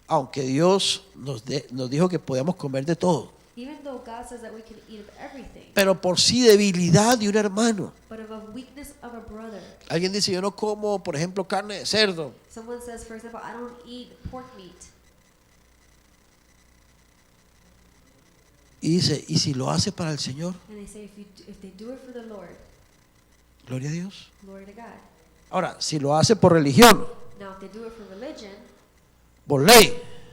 Speaker 1: aunque Dios nos dijo que podíamos comer de todo,
Speaker 2: even though God says that we can eat of everything,
Speaker 1: pero por sí debilidad de un hermano.
Speaker 2: but of a weakness of a brother.
Speaker 1: Alguien dice, yo no como, por ejemplo, carne de cerdo.
Speaker 2: Someone says, for example, I don't eat pork meat.
Speaker 1: Y dice, y si lo hace para el Señor,
Speaker 2: And they say, if they do it for the Lord,
Speaker 1: gloria a Dios.
Speaker 2: glory to God.
Speaker 1: Ahora, si lo hace por religión,
Speaker 2: Now, if they do it for religion,
Speaker 1: por ley,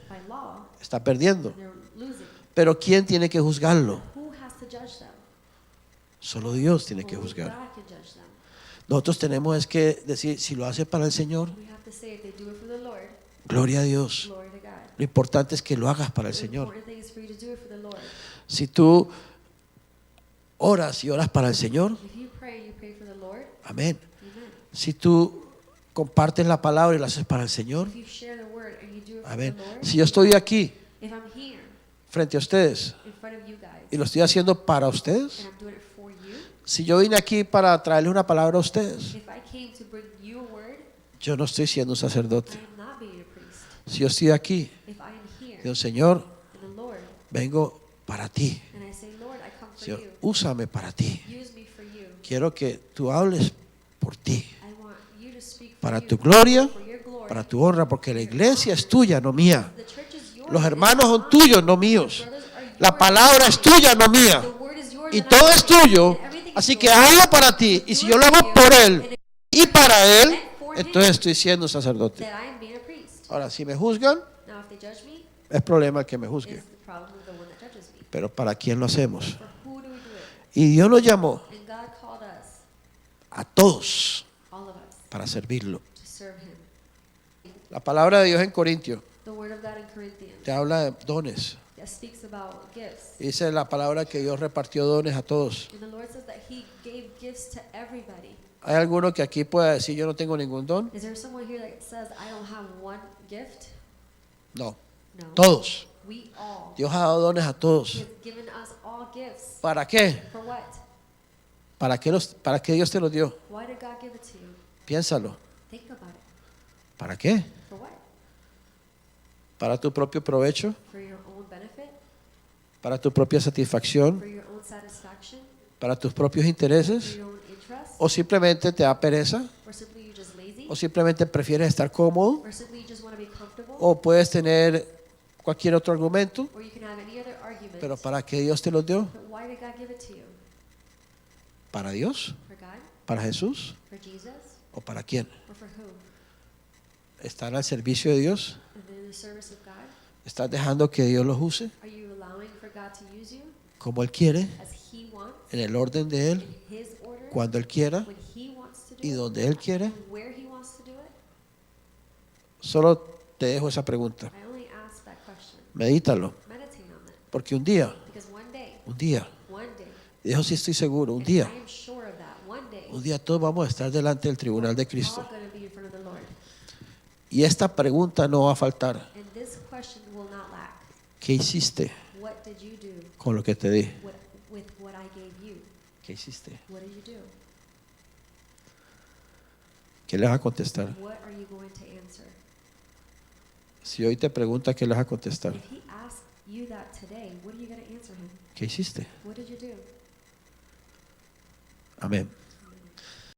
Speaker 2: by law,
Speaker 1: está perdiendo.
Speaker 2: they're losing.
Speaker 1: Pero ¿quién tiene que juzgarlo?
Speaker 2: Who has to judge them?
Speaker 1: Solo Dios tiene que
Speaker 2: Only
Speaker 1: juzgar.
Speaker 2: God can judge them.
Speaker 1: Nosotros tenemos es que decir, si lo hace para el Señor,
Speaker 2: We have to say, if they do it for the Lord,
Speaker 1: gloria a Dios.
Speaker 2: glory to God.
Speaker 1: Lo importante es que lo hagas para el
Speaker 2: The
Speaker 1: Señor.
Speaker 2: important thing is for you to do it for the Lord.
Speaker 1: Si tú oras y oras para el Señor,
Speaker 2: If you pray for the Lord.
Speaker 1: amén.
Speaker 2: Amen.
Speaker 1: Si tú compartes la palabra y la haces para el Señor,
Speaker 2: If you share the word and you do it for
Speaker 1: amén.
Speaker 2: the Lord.
Speaker 1: Si yo estoy aquí
Speaker 2: If I'm here
Speaker 1: frente a ustedes
Speaker 2: in front of you guys
Speaker 1: y lo estoy haciendo para ustedes,
Speaker 2: and I'm doing it for you,
Speaker 1: si yo vine aquí para traerles una palabra a ustedes,
Speaker 2: if I came to bring you a word,
Speaker 1: yo no estoy siendo un sacerdote.
Speaker 2: I am not being a priest.
Speaker 1: Si yo estoy aquí,
Speaker 2: If I am here
Speaker 1: digo, Señor,
Speaker 2: in the Lord
Speaker 1: vengo para ti.
Speaker 2: and I say, Lord, I come for
Speaker 1: Señor,
Speaker 2: you.
Speaker 1: úsame para ti.
Speaker 2: Use me for you.
Speaker 1: Quiero que tú hables por ti,
Speaker 2: I want you to speak for
Speaker 1: para
Speaker 2: you,
Speaker 1: tu gloria,
Speaker 2: for your glory.
Speaker 1: para tu honra, porque la iglesia es tuya, no mía.
Speaker 2: The church is yours.
Speaker 1: Los hermanos son tuyos, no míos.
Speaker 2: Brothers are yours,
Speaker 1: La palabra es tuya, no mía.
Speaker 2: The word is yours
Speaker 1: Y
Speaker 2: and
Speaker 1: todo
Speaker 2: not
Speaker 1: es
Speaker 2: mine.
Speaker 1: tuyo.
Speaker 2: And everything is
Speaker 1: Así que
Speaker 2: yours.
Speaker 1: hazlo para ti. Y si yo lo hago por él y para él, entonces estoy siendo un sacerdote.
Speaker 2: That I am being a priest.
Speaker 1: Ahora, si me juzgan,
Speaker 2: Now, if they judge me,
Speaker 1: es problema el que me
Speaker 2: it's
Speaker 1: juzgue.
Speaker 2: the problem of the one that judges me.
Speaker 1: Pero ¿para quién lo hacemos?
Speaker 2: For who do we do it?
Speaker 1: Y Dios nos llamó
Speaker 2: And God called us,
Speaker 1: a todos
Speaker 2: all of us,
Speaker 1: para servirlo.
Speaker 2: to serve Him.
Speaker 1: La palabra de Dios en Corintios
Speaker 2: The word of God in Corinthians
Speaker 1: te habla de dones.
Speaker 2: that speaks about gifts.
Speaker 1: Dice la palabra que Dios repartió dones a todos.
Speaker 2: And the Lord says that He gave gifts to everybody.
Speaker 1: ¿Hay alguno que aquí pueda decir yo no tengo ningún don?
Speaker 2: Is there someone here that says, I don't have one gift?
Speaker 1: No,
Speaker 2: No.
Speaker 1: todos.
Speaker 2: We all.
Speaker 1: Dios ha dado dones a
Speaker 2: He
Speaker 1: todos.
Speaker 2: has given us all gifts.
Speaker 1: ¿Para qué?
Speaker 2: For what?
Speaker 1: ¿Para qué Dios te los dio?
Speaker 2: Why did God give it to you?
Speaker 1: Piénsalo.
Speaker 2: Think about it.
Speaker 1: ¿Para qué?
Speaker 2: For what?
Speaker 1: para tu propio provecho,
Speaker 2: for your own benefit,
Speaker 1: para tu propia satisfacción,
Speaker 2: for your own satisfaction,
Speaker 1: para tus propios
Speaker 2: for
Speaker 1: intereses,
Speaker 2: your own interest,
Speaker 1: o simplemente te da pereza,
Speaker 2: or simply you're just lazy,
Speaker 1: o simplemente prefieres estar cómodo,
Speaker 2: or simply you just want to be comfortable,
Speaker 1: o puedes tener cualquier otro argumento,
Speaker 2: or you can have any other argument.
Speaker 1: pero ¿para qué Dios te los dio?
Speaker 2: But why did God give it to you?
Speaker 1: ¿Para Dios?
Speaker 2: For God?
Speaker 1: ¿Para Jesús?
Speaker 2: For Jesus?
Speaker 1: ¿O para quién?
Speaker 2: Or for who?
Speaker 1: ¿Están al servicio de Dios?
Speaker 2: And in the service of God?
Speaker 1: ¿Estás dejando que Dios los use
Speaker 2: Are you allowing for God to use you
Speaker 1: como Él quiere,
Speaker 2: as He wants,
Speaker 1: en el orden de Él,
Speaker 2: in His order,
Speaker 1: cuando Él quiera
Speaker 2: when He wants to do
Speaker 1: y
Speaker 2: it,
Speaker 1: donde Él quiere?
Speaker 2: and where He wants to do it?
Speaker 1: Solo te dejo esa pregunta.
Speaker 2: I only ask that question.
Speaker 1: Medítalo,
Speaker 2: Meditate on it.
Speaker 1: porque un día,
Speaker 2: Because one day,
Speaker 1: de eso sí estoy seguro, un
Speaker 2: and
Speaker 1: día,
Speaker 2: I am sure of that,
Speaker 1: un día todos vamos a estar delante del tribunal de
Speaker 2: we're all
Speaker 1: Cristo.
Speaker 2: going to be in front of the Lord.
Speaker 1: Y esta pregunta no va a faltar.
Speaker 2: And this question will not lack.
Speaker 1: ¿Qué hiciste
Speaker 2: What did you do
Speaker 1: con lo que te di?
Speaker 2: with what I gave you?
Speaker 1: ¿Qué hiciste?
Speaker 2: What did you do?
Speaker 1: ¿Qué le vas a contestar?
Speaker 2: What are you going to answer?
Speaker 1: Si hoy te pregunta, ¿qué le vas a contestar?
Speaker 2: If He asks you that today, what are you going to answer Him?
Speaker 1: ¿Qué hiciste?
Speaker 2: What did you do?
Speaker 1: Amén.